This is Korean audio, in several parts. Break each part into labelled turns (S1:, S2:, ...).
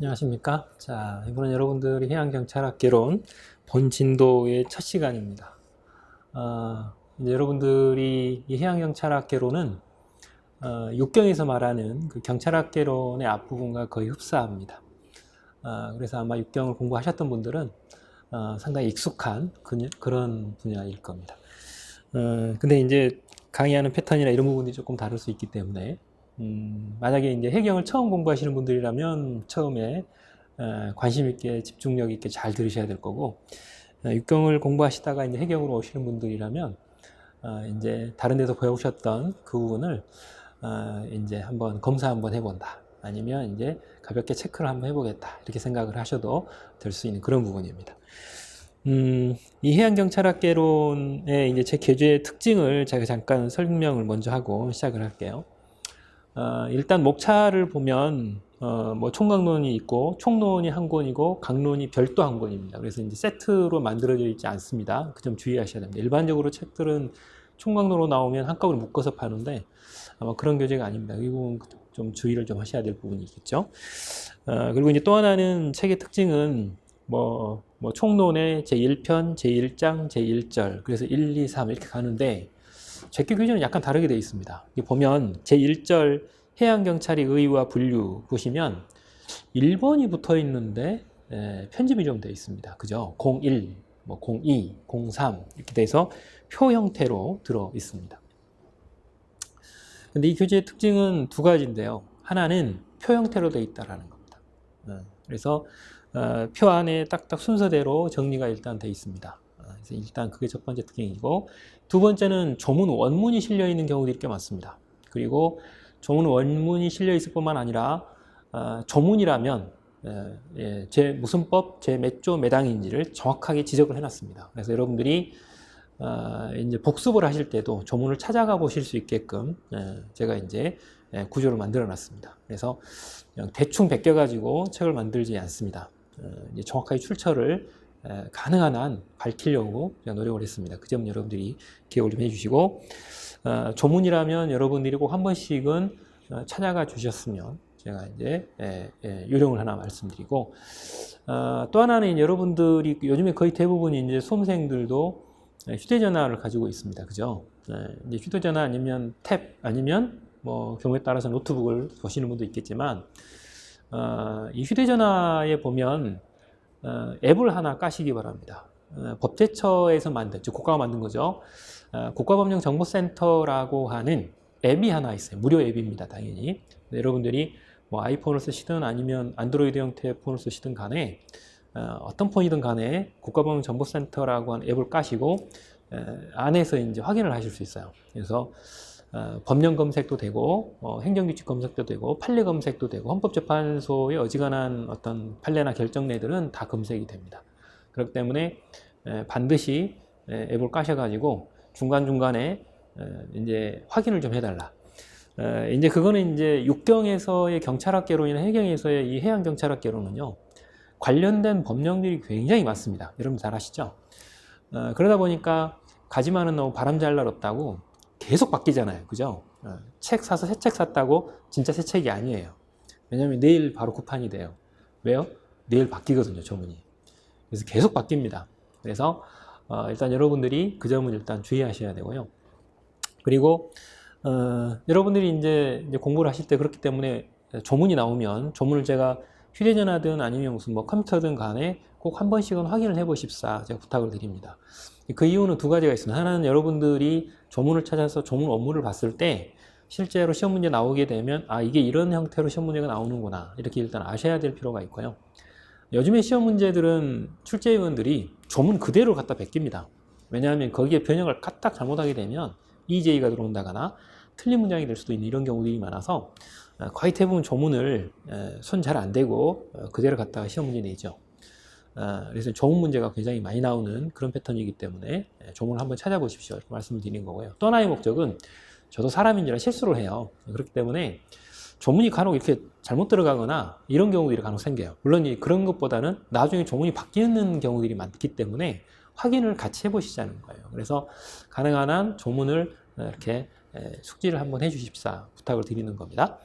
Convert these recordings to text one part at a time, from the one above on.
S1: 안녕하십니까. 자, 이번엔 여러분들이 해양경찰학개론 본 진도의 첫 시간입니다. 이제 여러분들이 이 해양경찰학개론은 6경에서 말하는 그 경찰학개론의 앞부분과 거의 흡사합니다. 그래서 아마 6경을 공부하셨던 분들은 상당히 익숙한 그런 분야일 겁니다. 근데 이제 강의하는 패턴이나 이런 부분이 조금 다를 수 있기 때문에 만약에 이제 해경을 처음 공부하시는 분들이라면 처음에 관심 있게 집중력 있게 잘 들으셔야 될 거고, 육경을 공부하시다가 이제 해경으로 오시는 분들이라면 이제 다른 데서 배우셨던 그 부분을 이제 한번 검사 한번 해본다, 아니면 이제 가볍게 체크를 한번 해보겠다, 이렇게 생각을 하셔도 될 수 있는 그런 부분입니다. 이 해양경찰학개론의 이제 제 교재의 특징을 제가 잠깐 설명을 먼저 하고 시작을 할게요. 일단 목차를 보면 뭐 총각론이 있고 총론이 한 권이고 강론이 별도 한 권입니다. 그래서 이제 세트로 만들어져 있지 않습니다. 그 점 주의하셔야 됩니다. 일반적으로 책들은 총각론으로 나오면 한꺼번에 묶어서 파는데 아마 그런 교재가 아닙니다. 이 부분 좀 주의를 좀 하셔야 될 부분이 있겠죠. 그리고 이제 또 하나는 책의 특징은 뭐 총론의 제1편, 제1장, 제1절, 그래서 1, 2, 3 이렇게 가는데 제교 규정은 약간 다르게 되어 있습니다. 보면 제1절 해양경찰의 의의와 분류 보시면 1번이 붙어 있는데 편집이 좀 되어 있습니다. 그죠? 01, 뭐 02, 03 이렇게 돼서 표 형태로 들어 있습니다. 근데 이 교재의 특징은 두 가지인데요. 하나는 표 형태로 되어 있다라는 겁니다. 그래서 표 안에 딱딱 순서대로 정리가 일단 되어 있습니다. 그래서 일단 그게 첫 번째 특징이고, 두 번째는 조문 원문이 실려 있는 경우들이 꽤 많습니다. 그리고 조문 원문이 실려 있을 뿐만 아니라 조문이라면 제 무슨 법, 제 몇 조, 몇 항인지를 정확하게 지적을 해놨습니다. 그래서 여러분들이 이제 복습을 하실 때도 조문을 찾아가 보실 수 있게끔 제가 이제 구조를 만들어 놨습니다. 그래서 그냥 대충 베껴 가지고 책을 만들지 않습니다. 이제 정확하게 출처를 가능한 한 밝히려고 노력을 했습니다. 그 점 여러분들이 기억을 좀 해주시고, 조문이라면 여러분들이 꼭 한 번씩은 찾아가 주셨으면 제가 이제 요령을 하나 말씀드리고, 또 하나는 여러분들이 요즘에 거의 대부분이 이제 수험생들도 휴대전화를 가지고 있습니다. 그죠? 이제 휴대전화 아니면 탭 아니면 뭐 경우에 따라서 노트북을 보시는 분도 있겠지만, 이 휴대전화에 보면 앱을 하나 까시기 바랍니다. 법제처에서 만든, 즉 국가가 만든 거죠. 국가법령정보센터라고 하는 앱이 하나 있어요. 무료 앱입니다, 당연히. 여러분들이 뭐 아이폰을 쓰시든 아니면 안드로이드 형태의 폰을 쓰시든 간에 어떤 폰이든 간에 국가법령정보센터라고 하는 앱을 까시고 안에서 이제 확인을 하실 수 있어요. 그래서 법령 검색도 되고 행정규칙 검색도 되고 판례 검색도 되고 헌법재판소의 어지간한 어떤 판례나 결정례들은 다 검색이 됩니다. 그렇기 때문에 반드시 앱을 까셔가지고 중간중간에 이제 확인을 좀 해달라. 이제 그거는 이제 육경에서의 경찰학개론이나 해경에서의 이 해양경찰학개론은요, 관련된 법령들이 굉장히 많습니다. 여러분 잘 아시죠? 그러다 보니까 가지만은 너무 바람 잘 날 없다고 계속 바뀌잖아요. 그죠? 책 사서 새 책 샀다고 진짜 새 책이 아니에요. 왜냐면 내일 바로 구판이 돼요. 왜요? 내일 바뀌거든요, 조문이. 그래서 계속 바뀝니다. 그래서 일단 여러분들이 그 점은 일단 주의하셔야 되고요. 그리고 여러분들이 이제 공부를 하실 때 그렇기 때문에 조문이 나오면 조문을 제가 휴대전화든 아니면 무슨 뭐 컴퓨터든 간에 꼭 한 번씩은 확인을 해 보십사 제가 부탁을 드립니다. 그 이유는 두 가지가 있습니다. 하나는 여러분들이 조문을 찾아서 조문 원문을 봤을 때 실제로 시험 문제 나오게 되면 이게 이런 형태로 시험 문제가 나오는구나, 이렇게 일단 아셔야 될 필요가 있고요. 요즘에 시험 문제들은 출제위원들이 조문 그대로 갖다 베낍니다. 왜냐하면 거기에 변형을 까딱 잘못하게 되면 EJ가 들어온다거나 틀린 문장이 될 수도 있는 이런 경우들이 많아서 거의 대부분 조문을 손 잘 안 대고 그대로 갖다가 시험 문제 내죠. 그래서 조문 문제가 굉장히 많이 나오는 그런 패턴이기 때문에 조문을 한번 찾아보십시오, 이렇게 말씀을 드리는 거고요. 또 하나의 목적은 저도 사람인지라 실수를 해요. 그렇기 때문에 조문이 간혹 이렇게 잘못 들어가거나 이런 경우들이 간혹 생겨요. 물론 그런 것보다는 나중에 조문이 바뀌는 경우들이 많기 때문에 확인을 같이 해보시자는 거예요. 그래서 가능한 한 조문을 이렇게 숙지를 한번 해주십사 부탁을 드리는 겁니다.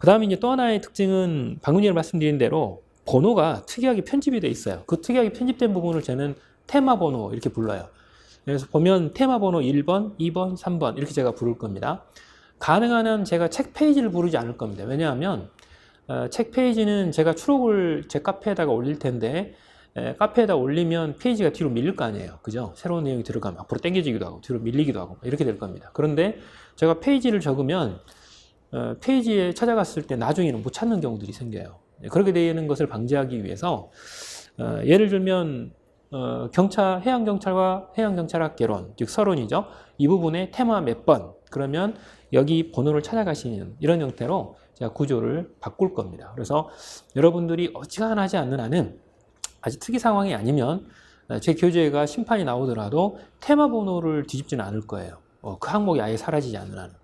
S1: 그 다음에 이제 또 하나의 특징은 방금 전에 말씀드린 대로 번호가 특이하게 편집이 되어 있어요. 그 특이하게 편집된 부분을 저는 테마 번호 이렇게 불러요. 그래서 보면 테마 번호 1번, 2번, 3번 이렇게 제가 부를 겁니다. 가능한 한 제가 책 페이지를 부르지 않을 겁니다. 왜냐하면 책 페이지는 제가 추록을 제 카페에다가 올릴 텐데 카페에다 올리면 페이지가 뒤로 밀릴 거 아니에요. 그죠? 새로운 내용이 들어가면 앞으로 당겨지기도 하고 뒤로 밀리기도 하고 이렇게 될 겁니다. 그런데 제가 페이지를 적으면 페이지에 찾아갔을 때 나중에는 못 찾는 경우들이 생겨요. 그렇게 되는 것을 방지하기 위해서 예를 들면 해양경찰과 해양경찰학 개론, 즉 서론이죠. 이 부분에 테마 몇 번, 그러면 여기 번호를 찾아가시는 이런 형태로 제가 구조를 바꿀 겁니다. 그래서 여러분들이 어지간하지 않는 한은 아직 특이 상황이 아니면 제 교재가 심판이 나오더라도 테마 번호를 뒤집지는 않을 거예요. 그 항목이 아예 사라지지 않는 한은.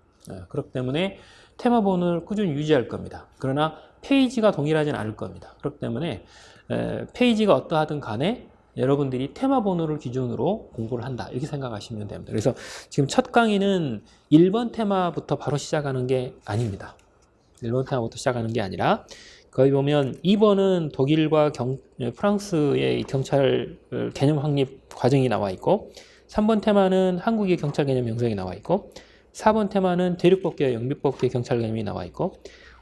S1: 그렇기 때문에 테마 번호를 꾸준히 유지할 겁니다. 그러나 페이지가 동일하지는 않을 겁니다. 그렇기 때문에 페이지가 어떠하든 간에 여러분들이 테마 번호를 기준으로 공부를 한다 이렇게 생각하시면 됩니다. 그래서 지금 첫 강의는 1번 테마부터 바로 시작하는 게 아닙니다. 1번 테마부터 시작하는 게 아니라 거기 보면 2번은 독일과 프랑스의 경찰 개념 확립 과정이 나와 있고 3번 테마는 한국의 경찰 개념 명성이 나와 있고 4번 테마는 대륙법계와 영미법계 경찰 개념이 나와 있고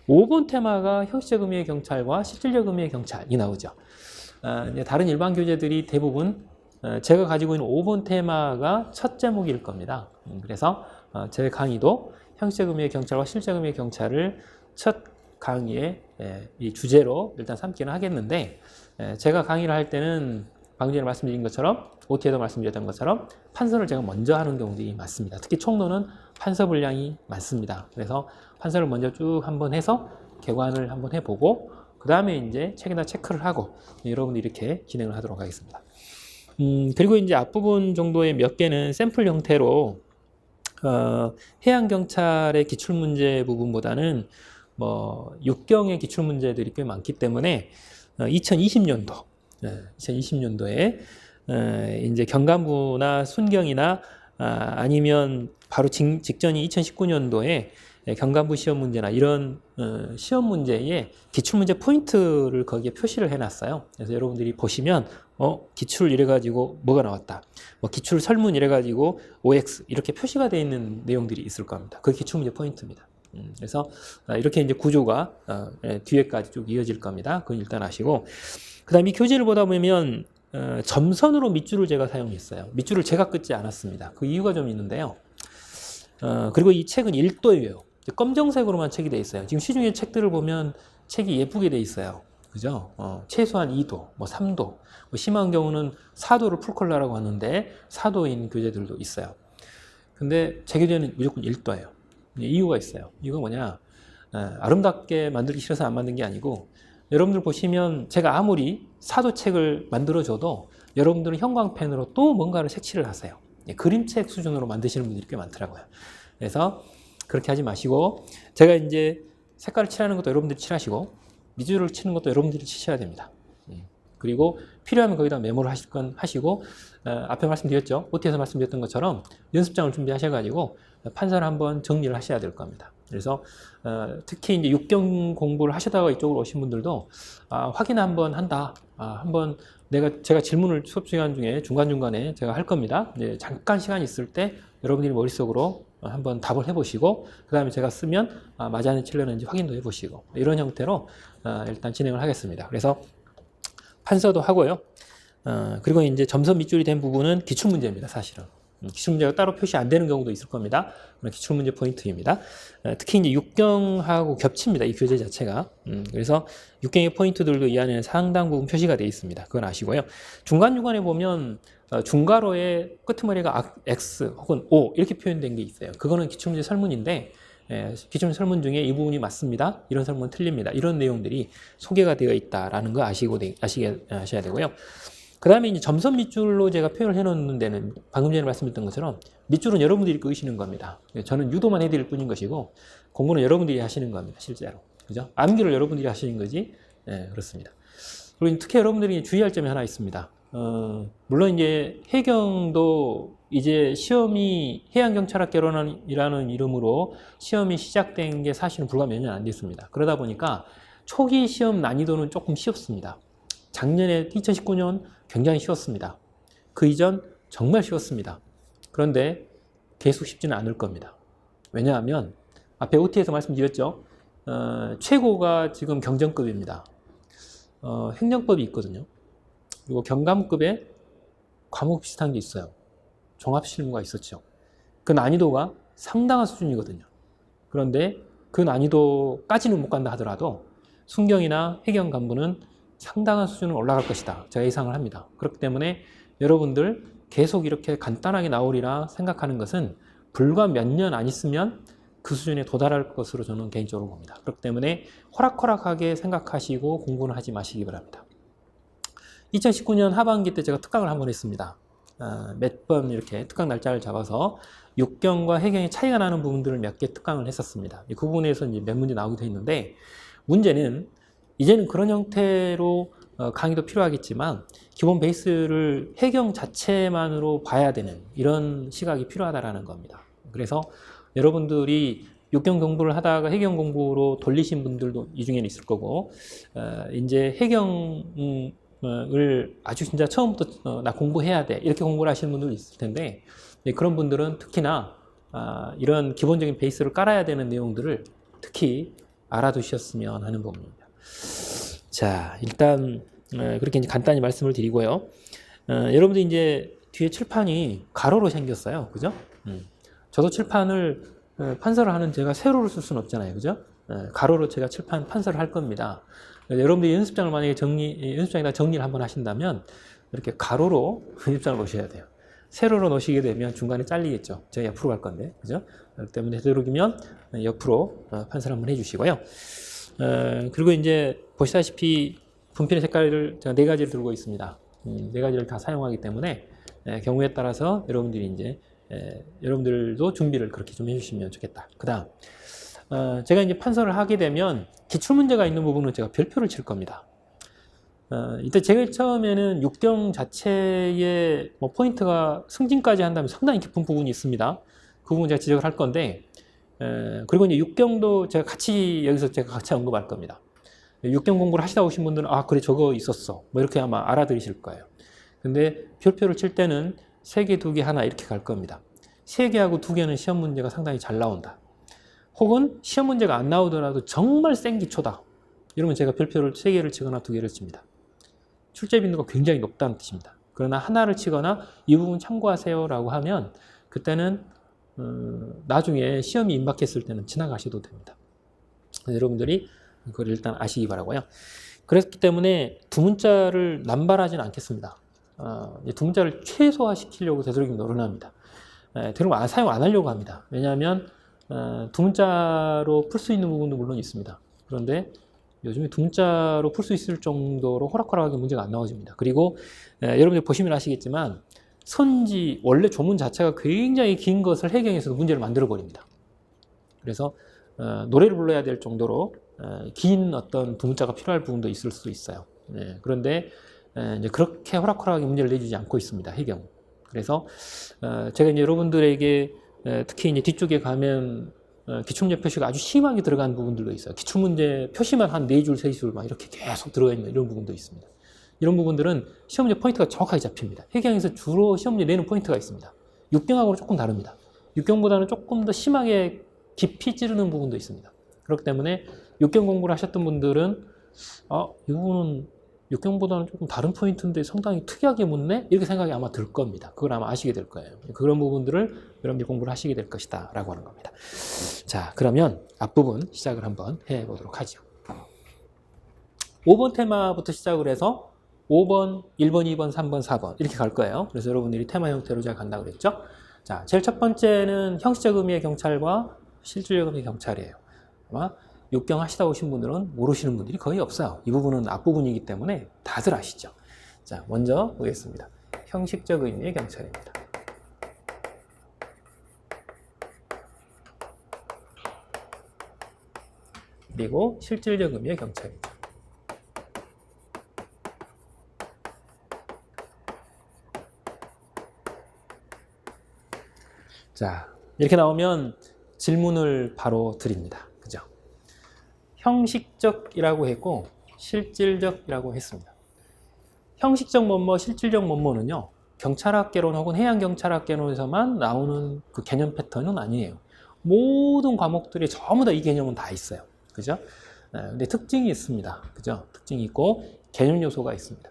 S1: 5번 테마가 형식적 의미의 경찰과 실질적 의미의 경찰이 나오죠. 다른 일반 교재들이 대부분 제가 가지고 있는 5번 테마가 첫 제목일 겁니다. 그래서 제 강의도 형식적 의미의 경찰과 실질적 의미의 경찰을 첫 강의의 이 주제로 일단 삼기는 하겠는데 제가 강의를 할 때는 방금 전에 말씀드린 것처럼 OT에도 말씀드렸던 것처럼 판서를 제가 먼저 하는 경우들이 많습니다. 특히 총론은 판서 분량이 많습니다. 그래서 판서를 먼저 쭉 한번 해서 개관을 한번 해보고 그 다음에 이제 책에다 체크를 하고 여러분들이 이렇게 진행을 하도록 하겠습니다. 그리고 이제 앞부분 정도의 몇 개는 샘플 형태로 해양경찰의 기출문제 부분보다는 뭐 육경의 기출문제들이 꽤 많기 때문에 2020년도에 이제 경감부나 순경이나 아니면 바로 직전이 2019년도에 경감부 시험 문제나 이런 시험 문제에 기출문제 포인트를 거기에 표시를 해놨어요. 그래서 여러분들이 보시면 기출 이래가지고 뭐가 나왔다. 뭐 기출 설문 이래가지고 OX 이렇게 표시가 되어 있는 내용들이 있을 겁니다. 그게 기출문제 포인트입니다. 그래서 이렇게 이제 구조가 뒤에까지 쭉 이어질 겁니다. 그건 일단 아시고 그 다음에 이 교재를 보다 보면 점선으로 밑줄을 제가 사용했어요. 밑줄을 제가 긋지 않았습니다. 그 이유가 좀 있는데요. 그리고 이 책은 1도예요. 검정색으로만 책이 돼 있어요. 지금 시중의 책들을 보면 책이 예쁘게 돼 있어요. 그죠? 최소한 2도, 뭐 3도, 뭐 심한 경우는 4도를 풀컬러라고 하는데 4도인 교재들도 있어요. 근데 제 교재는 무조건 1도예요. 이유가 있어요. 이유가 뭐냐? 아름답게 만들기 싫어서 안 만든 게 아니고 여러분들 보시면 제가 아무리 4도 책을 만들어줘도 여러분들은 형광펜으로 또 뭔가를 색칠을 하세요. 그림책 수준으로 만드시는 분들이 꽤 많더라고요. 그래서 그렇게 하지 마시고 제가 이제 색깔을 칠하는 것도 여러분들이 칠하시고 밑줄을 치는 것도 여러분들이 치셔야 됩니다. 그리고 필요하면 거기다 메모를 하실 건 하시고 앞에 말씀드렸죠. OT에서 말씀드렸던 것처럼 연습장을 준비하셔가지고 판서를 한번 정리를 하셔야 될 겁니다. 그래서 특히 이제 육경 공부를 하시다가 이쪽으로 오신 분들도 확인 한번 한다. 한번 제가 질문을 수업 시간 중에 중간중간에 제가 할 겁니다. 이제 잠깐 시간이 있을 때 여러분들이 머릿속으로 한번 답을 해보시고 그 다음에 제가 쓰면 맞았는지 틀렸는지 확인도 해보시고 이런 형태로 일단 진행을 하겠습니다. 그래서 판서도 하고요. 그리고 이제 점선 밑줄이 된 부분은 기출문제입니다. 사실은. 기출문제가 따로 표시 안 되는 경우도 있을 겁니다. 그런 기출문제 포인트입니다. 특히 이제 육경하고 겹칩니다. 이 교재 자체가. 그래서 육경의 포인트들도 이 안에는 상당 부분 표시가 되어 있습니다. 그건 아시고요. 중간중간에 보면 중괄호의 끄트머리가 X 혹은 O 이렇게 표현된 게 있어요. 그거는 기출문제 설문인데 기출문제 설문 중에 이 부분이 맞습니다. 이런 설문은 틀립니다. 이런 내용들이 소개가 되어 있다라는 거 아셔야 되고요. 그 다음에 이제 점선 밑줄로 제가 표현을 해놓는 데는 방금 전에 말씀드렸던 것처럼 밑줄은 여러분들이 그으시는 겁니다. 저는 유도만 해드릴 뿐인 것이고 공부는 여러분들이 하시는 겁니다. 실제로. 그죠? 암기를 여러분들이 하시는 거지. 그렇습니다. 그리고 특히 여러분들이 주의할 점이 하나 있습니다. 물론 이제 해경도 이제 시험이 해양경찰학개론이라는 이름으로 시험이 시작된 게 사실은 불과 몇 년 안 됐습니다. 그러다 보니까 초기 시험 난이도는 조금 쉬웠습니다. 작년에 2019년 굉장히 쉬웠습니다. 그 이전 정말 쉬웠습니다. 그런데 계속 쉽지는 않을 겁니다. 왜냐하면 앞에 OT에서 말씀드렸죠. 최고가 지금 경정급입니다. 행정법이 있거든요. 그리고 경감급에 과목 비슷한 게 있어요. 종합실무가 있었죠. 그 난이도가 상당한 수준이거든요. 그런데 그 난이도까지는 못 간다 하더라도 순경이나 해경 간부는 상당한 수준은 올라갈 것이다. 제가 예상을 합니다. 그렇기 때문에 여러분들 계속 이렇게 간단하게 나오리라 생각하는 것은 불과 몇 년 안 있으면 그 수준에 도달할 것으로 저는 개인적으로 봅니다. 그렇기 때문에 호락호락하게 생각하시고 공부는 하지 마시기 바랍니다. 2019년 하반기 때 제가 특강을 한번 했습니다. 몇 번 이렇게 특강 날짜를 잡아서 육경과 해경의 차이가 나는 부분들을 몇 개 특강을 했었습니다. 그 부분에서 이제 몇 문제 나오기도 했는데, 문제는 이제는 그런 형태로 강의도 필요하겠지만 기본 베이스를 해경 자체만으로 봐야 되는 이런 시각이 필요하다라는 겁니다. 그래서 여러분들이 육경 공부를 하다가 해경 공부로 돌리신 분들도 이 중에는 있을 거고, 이제 해경을 아주 진짜 처음부터 나 공부해야 돼 이렇게 공부를 하시는 분들도 있을 텐데, 그런 분들은 특히나 이런 기본적인 베이스를 깔아야 되는 내용들을 특히 알아두셨으면 하는 부분입니다. 자, 일단 그렇게 이제 간단히 말씀을 드리고요. 여러분들 이제 뒤에 칠판이 가로로 생겼어요, 그죠? 저도 칠판을 판서를 하는 제가 세로를 쓸 수는 없잖아요, 그죠? 가로로 제가 칠판 판서를 할 겁니다. 여러분들이 연습장을 만약에 연습장에다 정리를 한번 하신다면 이렇게 가로로 연습장을 놓으셔야 돼요. 세로로 놓으시게 되면 중간에 잘리겠죠. 제가 옆으로 갈 건데, 그죠? 그렇기 때문에 되도록이면 옆으로 판서를 한번 해주시고요. 그리고 이제 보시다시피 분필의 색깔을 제가 4가지를 들고 있습니다. 4가지를 다 사용하기 때문에 경우에 따라서 여러분들이 이제 여러분들도 준비를 그렇게 좀 해주시면 좋겠다. 그 다음 제가 이제 판서를 하게 되면 기출문제가 있는 부분은 제가 별표를 칠 겁니다. 이때 제가 처음에는 육경 자체의 뭐 포인트가 승진까지 한다면 상당히 깊은 부분이 있습니다. 그 부분 제가 지적을 할 건데, 그리고 이제 육경도 제가 여기서 제가 같이 언급할 겁니다. 육경 공부를 하시다 오신 분들은 아 그래 저거 있었어 뭐 이렇게 아마 알아들으실 거예요. 근데 별표를 칠 때는 3개, 2개, 하나 이렇게 갈 겁니다. 3개하고 2개는 시험 문제가 상당히 잘 나온다. 혹은 시험 문제가 안 나오더라도 정말 센 기초다. 이러면 제가 별표를 3개를 치거나 2개를 칩니다. 출제 빈도가 굉장히 높다는 뜻입니다. 그러나 하나를 치거나 이 부분 참고하세요 라고 하면 그때는 나중에 시험이 임박했을 때는 지나가셔도 됩니다. 여러분들이 그걸 일단 아시기 바라고요. 그렇기 때문에 두 문자를 남발하지는 않겠습니다. 두 문자를 최소화시키려고 되도록이면 노력합니다. 되도록 사용 안 하려고 합니다. 왜냐하면 두 문자로 풀 수 있는 부분도 물론 있습니다. 그런데 요즘에 두 문자로 풀 수 있을 정도로 호락호락하게 문제가 안 나와집니다. 그리고 여러분들 보시면 아시겠지만 원래 조문 자체가 굉장히 긴 것을 해경에서도 문제를 만들어 버립니다. 그래서 노래를 불러야 될 정도로 긴 어떤 두 문자가 필요할 부분도 있을 수 있어요. 그런데 이제 그렇게 호락호락하게 문제를 내주지 않고 있습니다, 해경. 그래서 제가 이제 여러분들에게 특히 이제 뒤쪽에 가면 기출문제 표시가 아주 심하게 들어간 부분들도 있어요. 기출문제 표시만 한 4줄, 3줄 막 이렇게 계속 들어가 있는 이런 부분도 있습니다. 이런 부분들은 시험 문제 포인트가 정확하게 잡힙니다. 해경에서 주로 시험 문제 내는 포인트가 있습니다. 육경하고는 조금 다릅니다. 육경보다는 조금 더 심하게 깊이 찌르는 부분도 있습니다. 그렇기 때문에 육경 공부를 하셨던 분들은 이 부분은 육경보다는 조금 다른 포인트인데 상당히 특이하게 묻네? 이렇게 생각이 아마 들 겁니다. 그걸 아마 아시게 될 거예요. 그런 부분들을 여러분들이 공부를 하시게 될 것이다 라고 하는 겁니다. 자, 그러면 앞부분 시작을 한번 해보도록 하죠. 5번 테마부터 시작을 해서 5번, 1번, 2번, 3번, 4번 이렇게 갈 거예요. 그래서 여러분들이 테마 형태로 제가 간다고 그랬죠. 자, 제일 첫 번째는 형식적 의미의 경찰과 실질적 의미의 경찰이에요. 아마 육경 하시다 오신 분들은 모르시는 분들이 거의 없어요. 이 부분은 앞부분이기 때문에 다들 아시죠. 자, 먼저 보겠습니다. 형식적 의미의 경찰입니다. 그리고 실질적 의미의 경찰입니다. 자, 이렇게 나오면 질문을 바로 드립니다. 그죠? 형식적이라고 했고 실질적이라고 했습니다. 형식적 뭐뭐, 실질적 뭐뭐는요, 경찰학개론 혹은 해양경찰학개론에서만 나오는 그 개념 패턴은 아니에요. 모든 과목들이 전부 다 이 개념은 다 있어요. 그죠? 근데 특징이 있습니다. 그죠? 특징이 있고 개념 요소가 있습니다.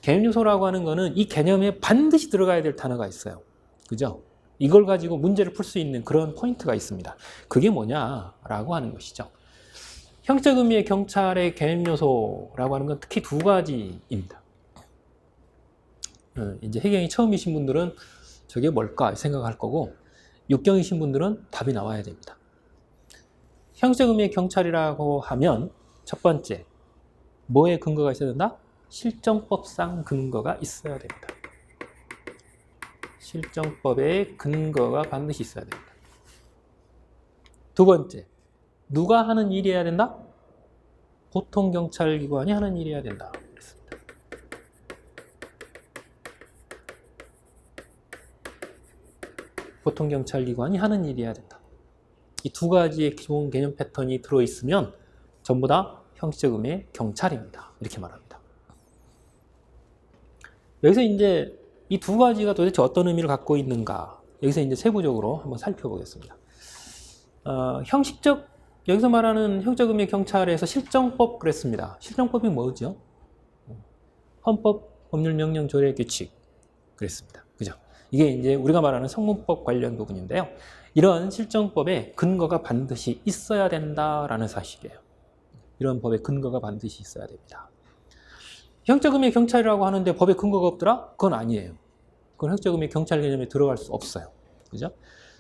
S1: 개념 요소라고 하는 거는 이 개념에 반드시 들어가야 될 단어가 있어요. 그죠? 이걸 가지고 문제를 풀 수 있는 그런 포인트가 있습니다. 그게 뭐냐라고 하는 것이죠. 형적 의미의 경찰의 개념 요소라고 하는 건 특히 두 가지입니다. 이제 해경이 처음이신 분들은 저게 뭘까 생각할 거고, 육경이신 분들은 답이 나와야 됩니다. 형적 의미의 경찰이라고 하면 첫 번째, 뭐에 근거가 있어야 된다? 실정법상 근거가 있어야 됩니다. 실정법의 근거가 반드시 있어야 됩니다. 두 번째, 누가 하는 일이어야 된다? 보통 경찰기관이 하는 일이어야 된다. 보통 경찰기관이 하는 일이어야 된다. 이 두 가지의 기본 개념 패턴이 들어있으면 전부 다 형식적 의미의 경찰입니다. 이렇게 말합니다. 여기서 이제 이 두 가지가 도대체 어떤 의미를 갖고 있는가, 여기서 이제 세부적으로 한번 살펴보겠습니다. 형식적, 여기서 말하는 형적 의미의 경찰에서 실정법 그랬습니다. 실정법이 뭐죠? 헌법, 법률, 명령, 조례, 규칙 그랬습니다. 그죠? 이게 이제 우리가 말하는 성문법 관련 부분인데요. 이런 실정법에 근거가 반드시 있어야 된다라는 사실이에요. 이런 법에 근거가 반드시 있어야 됩니다. 형적 의미의 경찰이라고 하는데 법에 근거가 없더라? 그건 아니에요. 그건 형적 의미의 경찰 개념에 들어갈 수 없어요. 그죠?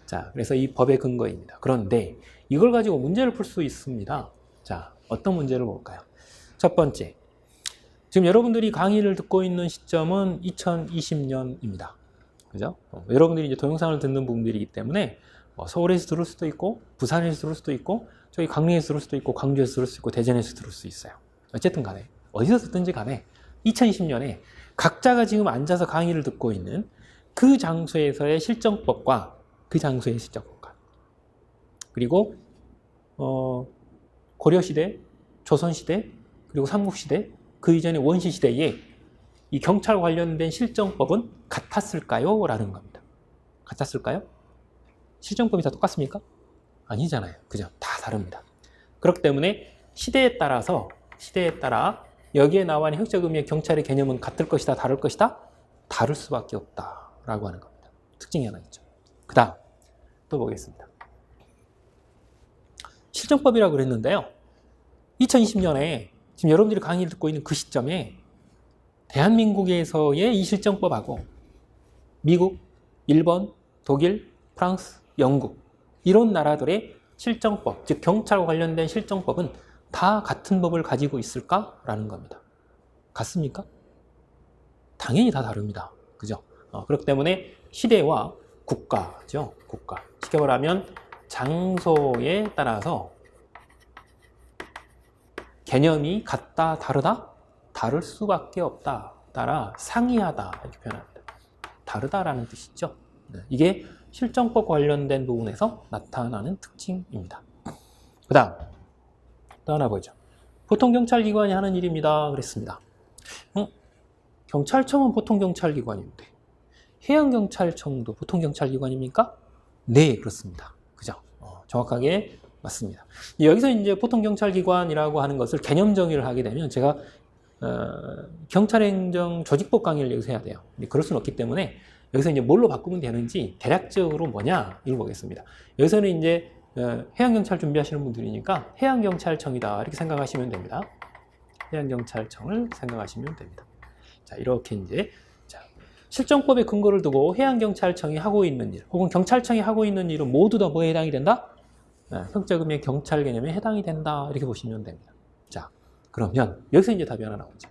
S1: 자, 그래서 이 법의 근거입니다. 그런데 이걸 가지고 문제를 풀 수 있습니다. 자, 어떤 문제를 볼까요? 첫 번째, 지금 여러분들이 강의를 듣고 있는 시점은 2020년입니다. 그죠? 여러분들이 이제 동영상을 듣는 분들이기 때문에 서울에서 들을 수도 있고, 부산에서 들을 수도 있고, 저기 강릉에서 들을 수도 있고, 광주에서 들을 수 있고, 대전에서 들을 수 있어요. 어쨌든 간에, 어디서 듣든지 간에 2020년에 각자가 지금 앉아서 강의를 듣고 있는 그 장소에서의 실정법과 그 장소의 실정법과, 그리고 고려시대, 조선시대, 그리고 삼국시대, 그 이전의 원시시대에 이 경찰 관련된 실정법은 같았을까요? 라는 겁니다. 같았을까요? 실정법이 다 똑같습니까? 아니잖아요. 그죠? 다 다릅니다. 그렇기 때문에 시대에 따라 여기에 나와 있는 형적 의미의 경찰의 개념은 같을 것이다, 다를 것이다? 다를 수밖에 없다라고 하는 겁니다. 특징이 하나 있죠. 그 다음 또 보겠습니다. 실정법이라고 그랬는데요. 2020년에 지금 여러분들이 강의를 듣고 있는 그 시점에 대한민국에서의 이 실정법하고 미국, 일본, 독일, 프랑스, 영국 이런 나라들의 실정법, 즉 경찰과 관련된 실정법은 다 같은 법을 가지고 있을까라는 겁니다. 같습니까? 당연히 다 다릅니다. 그죠? 그렇기 때문에 시대와 국가죠. 국가. 쉽게 말하면 장소에 따라서 개념이 같다, 다르다? 다를 수밖에 없다. 따라 상이하다 이렇게 표현합니다. 다르다라는 뜻이죠. 이게 실정법 관련된 부분에서 나타나는 특징입니다. 그 다음 또 하나 보죠. 보통 경찰기관이 하는 일입니다. 그랬습니다. 경찰청은 보통 경찰기관인데 해양경찰청도 보통 경찰기관입니까? 네, 그렇습니다. 그죠? 정확하게 맞습니다. 여기서 이제 보통 경찰기관이라고 하는 것을 개념 정의를 하게 되면 제가 경찰행정 조직법 강의를 여기서 해야 돼요. 근데 그럴 수는 없기 때문에 여기서 이제 뭘로 바꾸면 되는지 대략적으로 뭐냐 이걸 보겠습니다. 여기서는 이제 해양경찰 준비하시는 분들이니까 해양경찰청이다 이렇게 생각하시면 됩니다. 해양경찰청을 생각하시면 됩니다. 자, 이렇게 이제 실정법의 근거를 두고 해양경찰청이 하고 있는 일 혹은 경찰청이 하고 있는 일은 모두 다 뭐에 해당이 된다? 형적 의미의 경찰 개념에 해당이 된다 이렇게 보시면 됩니다. 자, 그러면 여기서 이제 답이 하나 나오죠.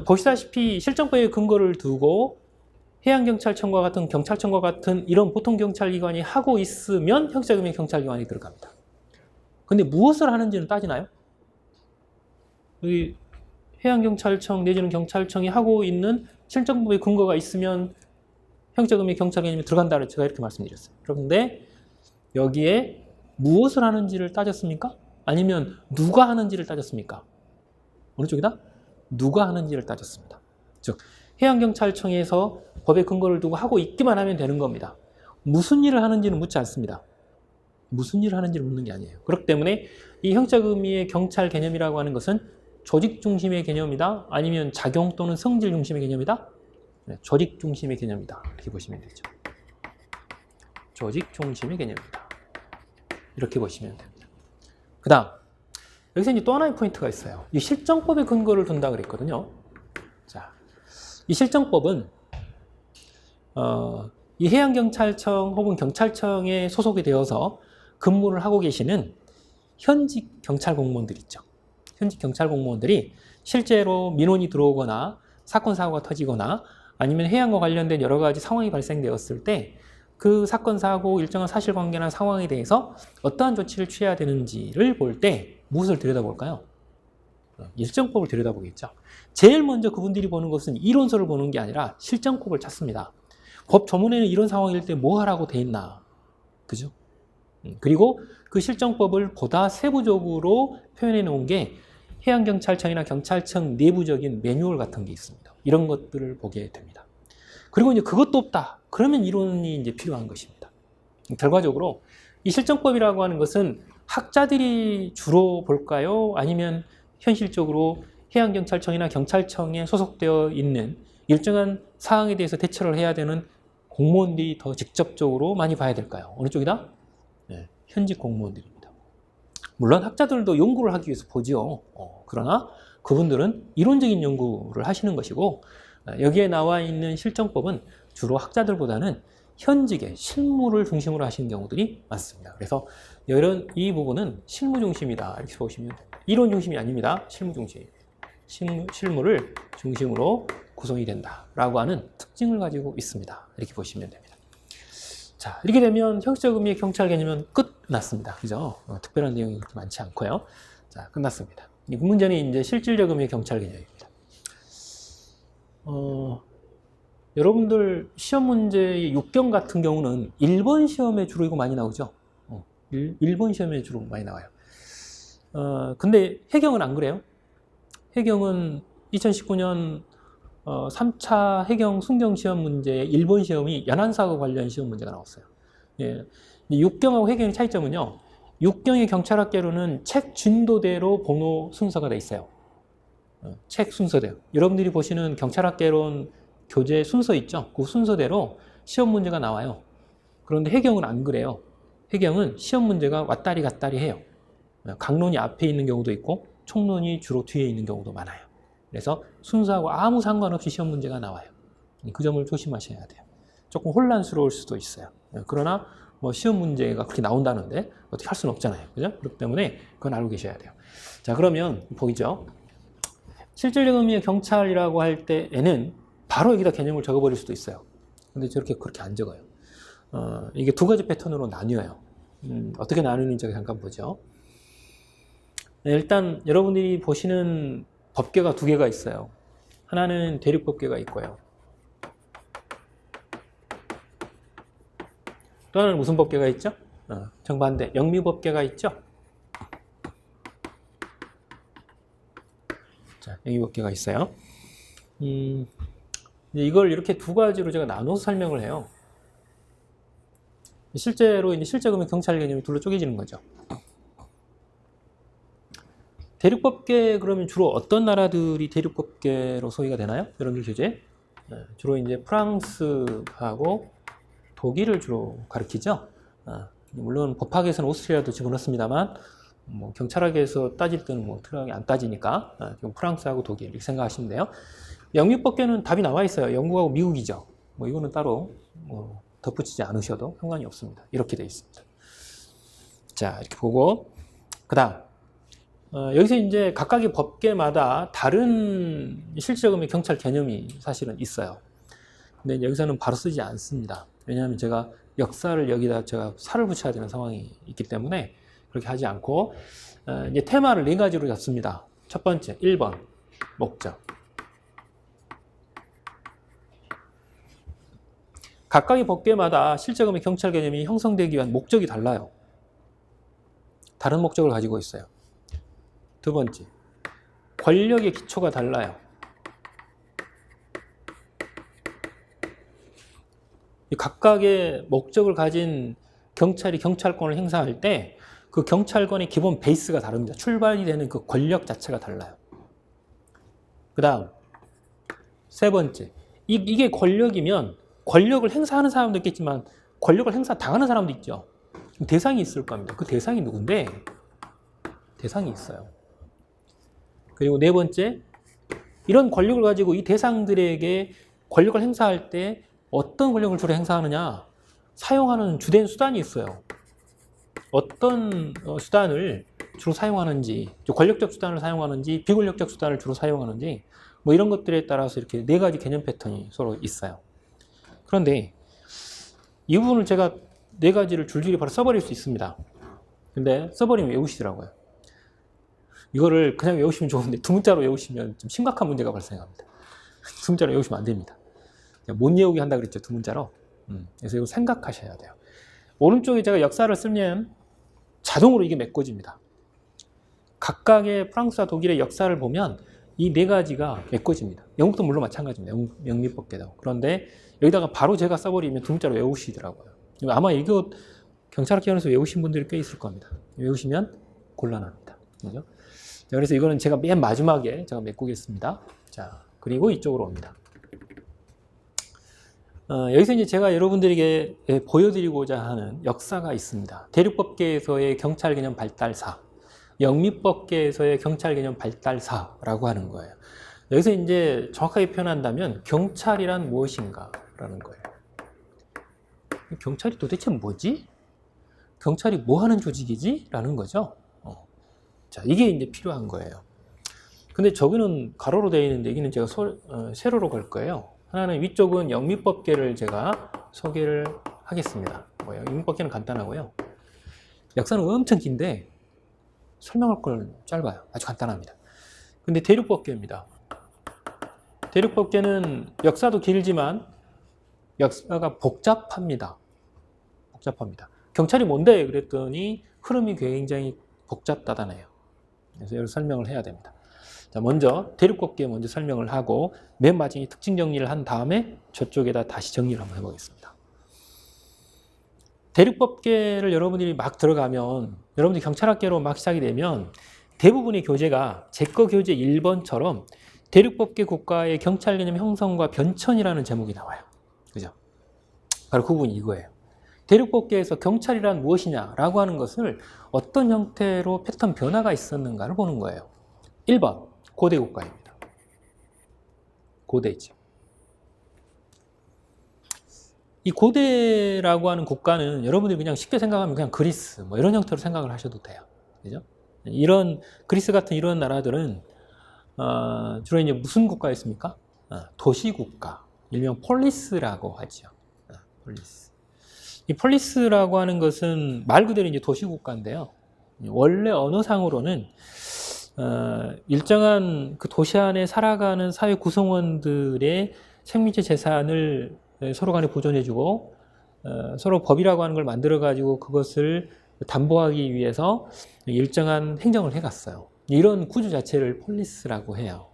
S1: 보시다시피 실정법의 근거를 두고 해양경찰청과 같은 경찰청과 같은 이런 보통 경찰기관이 하고 있으면 형적 의미의 경찰기관이 들어갑니다. 근데 무엇을 하는지는 따지나요? 여기 해양경찰청 내지는 경찰청이 하고 있는 실정법의 근거가 있으면 형적 의미의 경찰 개념이 들어간다고 제가 이렇게 말씀드렸어요. 그런데 여기에 무엇을 하는지를 따졌습니까? 아니면 누가 하는지를 따졌습니까? 어느 쪽이다? 누가 하는지를 따졌습니다. 즉 해양경찰청에서 법의 근거를 두고 하고 있기만 하면 되는 겁니다. 무슨 일을 하는지는 묻지 않습니다. 무슨 일을 하는지를 묻는 게 아니에요. 그렇기 때문에 이 형적 의미의 경찰 개념이라고 하는 것은 조직 중심의 개념이다? 아니면 작용 또는 성질 중심의 개념이다? 네, 조직 중심의 개념이다. 이렇게 보시면 되죠. 조직 중심의 개념이다. 이렇게 보시면 됩니다. 그 다음 여기서 이제 또 하나의 포인트가 있어요. 이 실정법의 근거를 둔다 그랬거든요. 자, 이 실정법은 이 해양경찰청 혹은 경찰청에 소속이 되어서 근무를 하고 계시는 현직 경찰 공무원들 있죠. 현직 경찰 공무원들이 실제로 민원이 들어오거나 사건 사고가 터지거나 아니면 해양과 관련된 여러 가지 상황이 발생되었을 때 그 사건 사고 일정한 사실관계나 상황에 대해서 어떠한 조치를 취해야 되는지를 볼 때 무엇을 들여다볼까요? 일정법을 들여다보겠죠. 제일 먼저 그분들이 보는 것은 이론서를 보는 게 아니라 실정법을 찾습니다. 법 조문에는 이런 상황일 때 뭐 하라고 돼 있나, 그죠? 그리고 그 실정법을 보다 세부적으로 표현해 놓은 게 해양경찰청이나 경찰청 내부적인 매뉴얼 같은 게 있습니다. 이런 것들을 보게 됩니다. 그리고 이제 그것도 없다. 그러면 이론이 이제 필요한 것입니다. 결과적으로 이 실정법이라고 하는 것은 학자들이 주로 볼까요? 아니면 현실적으로 해양경찰청이나 경찰청에 소속되어 있는 일정한 사항에 대해서 대처를 해야 되는 공무원들이 더 직접적으로 많이 봐야 될까요? 어느 쪽이다? 네, 현직 공무원들입니다. 물론 학자들도 연구를 하기 위해서 보죠. 그러나 그분들은 이론적인 연구를 하시는 것이고 여기에 나와 있는 실정법은 주로 학자들보다는 현직의 실무를 중심으로 하시는 경우들이 많습니다. 그래서 이 부분은 실무 중심이다 이렇게 보시면 됩니다. 이론 중심이 아닙니다. 실무 중심. 실무를 중심으로 구성이 된다라고 하는 특징을 가지고 있습니다. 이렇게 보시면 됩니다. 자, 이렇게 되면 형식적 의미의 경찰 개념은 끝났습니다. 그죠? 특별한 내용이 그렇게 많지 않고요. 자, 끝났습니다. 이 문제는 이제 실질적 의미의 경찰 개념입니다. 여러분들 시험 문제의 육경 같은 경우는 1번 시험에 주로 이거 많이 나오죠? 1번 시험에 주로 많이 나와요. 근데 해경은 안 그래요? 해경은 2019년 3차 해경 순경 시험 문제의 1번 시험이 연안사고 관련 시험 문제가 나왔어요. 예. 육경하고 해경의 차이점은요. 육경의 경찰학계로는 책 진도대로 번호 순서가 돼 있어요. 책 순서대로. 여러분들이 보시는 경찰학개론 교재 순서 있죠? 그 순서대로 시험 문제가 나와요. 그런데 해경은 안 그래요. 해경은 시험 문제가 왔다리 갔다리 해요. 강론이 앞에 있는 경우도 있고 총론이 주로 뒤에 있는 경우도 많아요. 그래서 순서하고 아무 상관없이 시험 문제가 나와요. 그 점을 조심하셔야 돼요. 조금 혼란스러울 수도 있어요. 그러나 뭐 시험 문제가 그렇게 나온다는데 어떻게 할 수는 없잖아요. 그죠? 그렇기 때문에 그건 알고 계셔야 돼요. 자, 그러면 보이죠? 실질적 의미의 경찰이라고 할 때에는 바로 여기다 개념을 적어버릴 수도 있어요. 근데 그렇게 안 적어요. 이게 두 가지 패턴으로 나뉘어요. 어떻게 나누는지 잠깐 보죠. 네, 일단 여러분들이 보시는 법계가 두 개가 있어요. 하나는 대륙법계가 있고요. 또 하나는 무슨 법계가 있죠? 정반대 영미법계가 있죠. 자, 영미법계가 있어요. 이걸 이렇게 두 가지로 제가 나눠서 설명을 해요. 실제로 이제 실적 의미 경찰 개념이 둘로 쪼개지는 거죠. 대륙법계 그러면 주로 어떤 나라들이 대륙법계로 소개가 되나요? 여러분들 교재? 주로 이제 프랑스하고 독일을 주로 가리키죠. 물론 법학에서는 오스트리아도 집어넣습니다만 뭐 경찰학에서 따질 때는 뭐 특별하게 안 따지니까 프랑스하고 독일 이렇게 생각하시면 돼요. 영미법계는 답이 나와 있어요. 영국하고 미국이죠. 뭐 이거는 따로 뭐 덧붙이지 않으셔도 상관이 없습니다. 이렇게 되어 있습니다. 자, 이렇게 보고 그다음 여기서 이제 각각의 법계마다 다른 실질적 의미 경찰 개념이 사실은 있어요. 근데 여기서는 바로 쓰지 않습니다. 왜냐하면 제가 역사를 여기다 제가 살을 붙여야 되는 상황이 있기 때문에 그렇게 하지 않고 이제 테마를 네 가지로 잡습니다. 첫 번째, 1번 목적. 각각의 법계마다 실제금의 경찰 개념이 형성되기 위한 목적이 달라요. 다른 목적을 가지고 있어요. 두 번째, 권력의 기초가 달라요. 각각의 목적을 가진 경찰이 경찰권을 행사할 때 그 경찰권의 기본 베이스가 다릅니다. 출발이 되는 그 권력 자체가 달라요. 그 다음 세 번째, 이게 권력이면 권력을 행사하는 사람도 있겠지만 권력을 행사 당하는 사람도 있죠. 대상이 있을 겁니다. 그 대상이 누군데? 대상이 있어요. 그리고 네 번째, 이런 권력을 가지고 이 대상들에게 권력을 행사할 때 어떤 권력을 주로 행사하느냐? 사용하는 주된 수단이 있어요. 어떤 수단을 주로 사용하는지, 권력적 수단을 사용하는지, 비권력적 수단을 주로 사용하는지, 뭐 이런 것들에 따라서 이렇게 네 가지 개념 패턴이 서로 있어요. 그런데 이 부분을 제가 네 가지를 줄줄이 바로 써버릴 수 있습니다. 근데 써버리면 외우시더라고요. 이거를 그냥 외우시면 좋은데 두 문자로 외우시면 좀 심각한 문제가 발생합니다. 두 문자로 외우시면 안 됩니다. 못 외우게 한다 그랬죠, 두 문자로. 그래서 이거 생각하셔야 돼요. 오른쪽에 제가 역사를 쓰면 자동으로 이게 메꿔집니다. 각각의 프랑스와 독일의 역사를 보면 이 네 가지가 메꿔집니다. 영국도 물론 마찬가지입니다. 영미법계도. 그런데 여기다가 바로 제가 써버리면 두 문자로 외우시더라고요. 아마 이거 경찰학교에서 외우신 분들이 꽤 있을 겁니다. 외우시면 곤란합니다. 그죠? 자, 그래서 이거는 제가 맨 마지막에 제가 메꾸겠습니다. 자, 그리고 이쪽으로 옵니다. 여기서 이제 제가 여러분들에게 보여드리고자 하는 역사가 있습니다. 대륙법계에서의 경찰 개념 발달사, 영미법계에서의 경찰 개념 발달사라고 하는 거예요. 여기서 이제 정확하게 표현한다면 경찰이란 무엇인가라는 거예요. 경찰이 도대체 뭐지? 경찰이 뭐 하는 조직이지? 라는 거죠. 자, 이게 이제 필요한 거예요. 근데 저기는 가로로 되어 있는데 여기는 제가 세로로 갈 거예요. 하나는 위쪽은 영미법계를 제가 소개를 하겠습니다. 영미법계는 간단하고요. 역사는 엄청 긴데 설명할 걸 짧아요. 아주 간단합니다. 근데 대륙법계입니다. 대륙법계는 역사도 길지만 역사가 복잡합니다. 복잡합니다. 경찰이 뭔데? 그랬더니 흐름이 굉장히 복잡다단해요. 그래서 여기서 설명을 해야 됩니다. 자, 먼저 대륙법계 먼저 설명을 하고 맨 마지막에 특징 정리를 한 다음에 저쪽에다 다시 정리를 한번 해보겠습니다. 대륙법계를 여러분들이 막 들어가면, 여러분들이 경찰학계로 막 시작이 되면 대부분의 교재가 제거 교재 1번처럼 대륙법계 국가의 경찰 개념 형성과 변천이라는 제목이 나와요. 그죠? 바로 그 부분이 이거예요. 대륙법계에서 경찰이란 무엇이냐라고 하는 것을 어떤 형태로 패턴 변화가 있었는가를 보는 거예요. 1번, 고대 국가입니다. 고대죠. 이 고대라고 하는 국가는 여러분들이 그냥 쉽게 생각하면 그냥 그리스, 뭐 이런 형태로 생각을 하셔도 돼요. 그죠? 이런, 그리스 같은 이런 나라들은, 주로 이제 무슨 국가였습니까? 도시국가. 일명 폴리스라고 하죠. 폴리스. 이 폴리스라고 하는 것은 말 그대로 이제 도시국가인데요. 원래 언어상으로는 일정한 그 도시 안에 살아가는 사회 구성원들의 생명체 재산을 서로 간에 보존해주고 서로 법이라고 하는 걸 만들어가지고 그것을 담보하기 위해서 일정한 행정을 해갔어요. 이런 구조 자체를 폴리스라고 해요.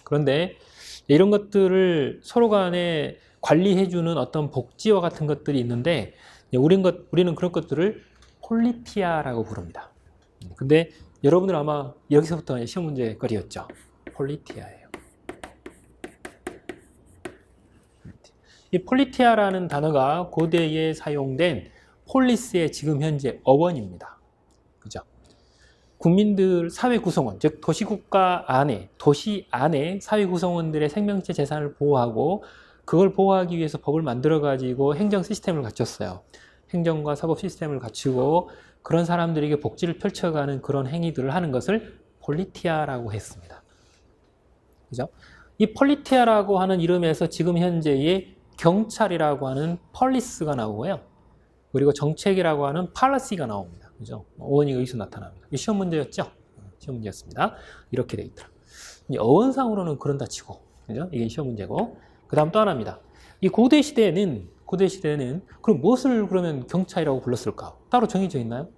S1: 그런데 이런 것들을 서로 간에 관리해주는 어떤 복지와 같은 것들이 있는데 우리는 그런 것들을 폴리티아라고 부릅니다. 근데 여러분들 아마 여기서부터 시험 문제 거리였죠. 폴리티아예요. 이 폴리티아라는 단어가 고대에 사용된 폴리스의 지금 현재 어원입니다. 그죠? 국민들 사회 구성원, 즉 도시국가 안에, 도시 안에 사회 구성원들의 생명체 재산을 보호하고 그걸 보호하기 위해서 법을 만들어가지고 행정 시스템을 갖췄어요. 행정과 사법 시스템을 갖추고 그런 사람들에게 복지를 펼쳐가는 그런 행위들을 하는 것을 폴리티아라고 했습니다. 그죠? 이 폴리티아라고 하는 이름에서 지금 현재의 경찰이라고 하는 폴리스가 나오고요. 그리고 정책이라고 하는 팔러시가 나옵니다. 그죠? 어원이 여기서 나타납니다. 이 시험 문제였죠? 시험 문제였습니다. 이렇게 돼 있더라. 어원상으로는 그런다 치고, 그죠? 이게 시험 문제고. 그 다음 또 하나입니다. 이 고대 시대에는 고대 시대에는 그럼 무엇을 그러면 경찰이라고 불렀을까? 따로 정해져 있나요?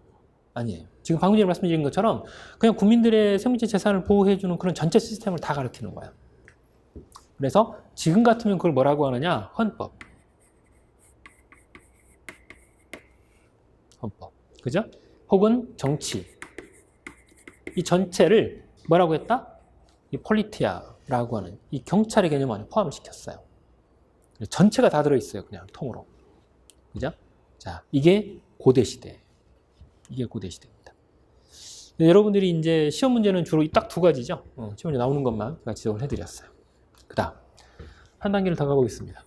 S1: 아니에요. 지금 방금 전에 말씀드린 것처럼 그냥 국민들의 생명체 재산을 보호해주는 그런 전체 시스템을 다 가르치는 거예요. 그래서 지금 같으면 그걸 뭐라고 하느냐? 헌법. 헌법. 그죠? 혹은 정치. 이 전체를 뭐라고 했다? 이 폴리티아라고 하는 이 경찰의 개념 안에 포함을 시켰어요. 전체가 다 들어있어요. 그냥 통으로. 그죠? 자, 이게 고대 시대. 이게 고대 시대입니다. 여러분들이 이제 시험 문제는 주로 딱 두 가지죠. 시험 문제 나오는 것만 제가 지적을 해드렸어요. 그 다음, 한 단계를 더 가보겠습니다.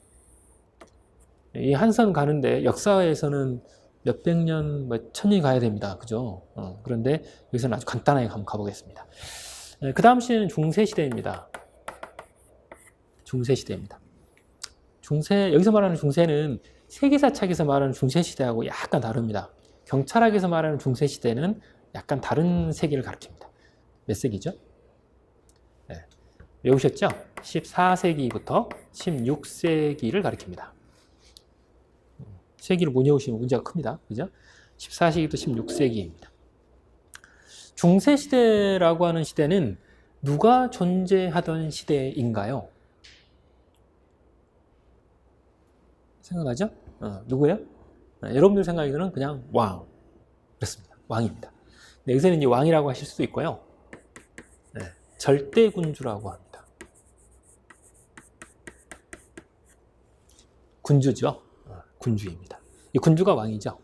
S1: 이 한선 가는데 역사에서는 몇백 년, 몇 천년이 가야 됩니다. 그죠? 그런데 여기서는 아주 간단하게 한번 가보겠습니다. 그 다음 시대는 중세시대입니다. 중세시대입니다. 여기서 말하는 중세는 세계사책에서 말하는 중세시대하고 약간 다릅니다. 경찰학에서 말하는 중세시대는 약간 다른 세기를 가리킵니다. 몇 세기죠? 네. 외우셨죠? 14세기부터 16세기를 가리킵니다. 세기를 못 외우시면 문제가 큽니다. 그죠? 14세기부터 16세기입니다. 중세시대라고 하는 시대는 누가 존재하던 시대인가요? 생각나죠? 누구예요? 여러분들 생각에는 그냥 왕. 그렇습니다. 왕입니다. 네, 여기서는 이제 왕이라고 하실 수도 있고요. 네, 절대군주라고 합니다. 군주죠. 군주입니다. 이 군주가 왕이죠.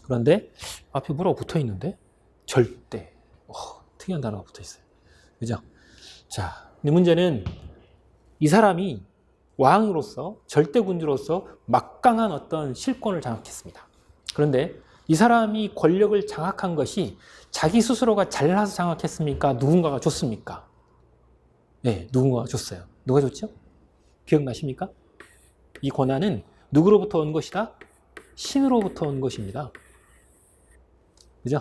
S1: 그런데 앞에 뭐라고 붙어 있는데? 절대. 특이한 단어가 붙어 있어요. 그죠? 자, 근데 문제는 이 사람이 왕으로서, 절대군주로서 막강한 어떤 실권을 장악했습니다. 그런데 이 사람이 권력을 장악한 것이 자기 스스로가 잘나서 장악했습니까? 누군가가 줬습니까? 네, 누군가가 줬어요. 누가 줬죠? 기억나십니까? 이 권한은 누구로부터 온 것이다? 신으로부터 온 것입니다. 그죠?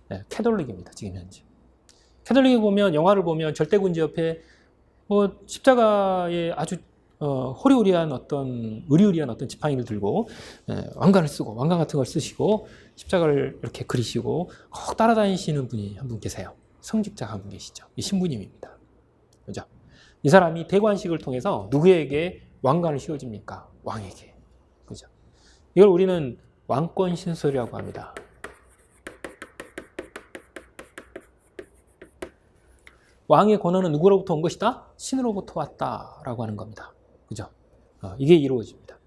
S1: 네, 캐톨릭입니다. 지금 현재. 캐톨릭에 보면, 영화를 보면 절대군주 옆에 십자가에 아주 호리호리한 의리의리한 어떤 지팡이를 들고 왕관을 쓰고 왕관 같은 걸 쓰시고 십자가를 이렇게 그리시고 꼭 따라다니시는 분이 한 분 계세요. 성직자가 한 분 계시죠. 이 신부님입니다. 그죠? 이 사람이 대관식을 통해서 누구에게 왕관을 씌워줍니까? 왕에게. 그죠? 이걸 우리는 왕권 신설이라고 합니다. 왕의 권한은 누구로부터 온 것이다? 신으로부터 왔다라고 하는 겁니다. 그죠? 이게 이루어집니다.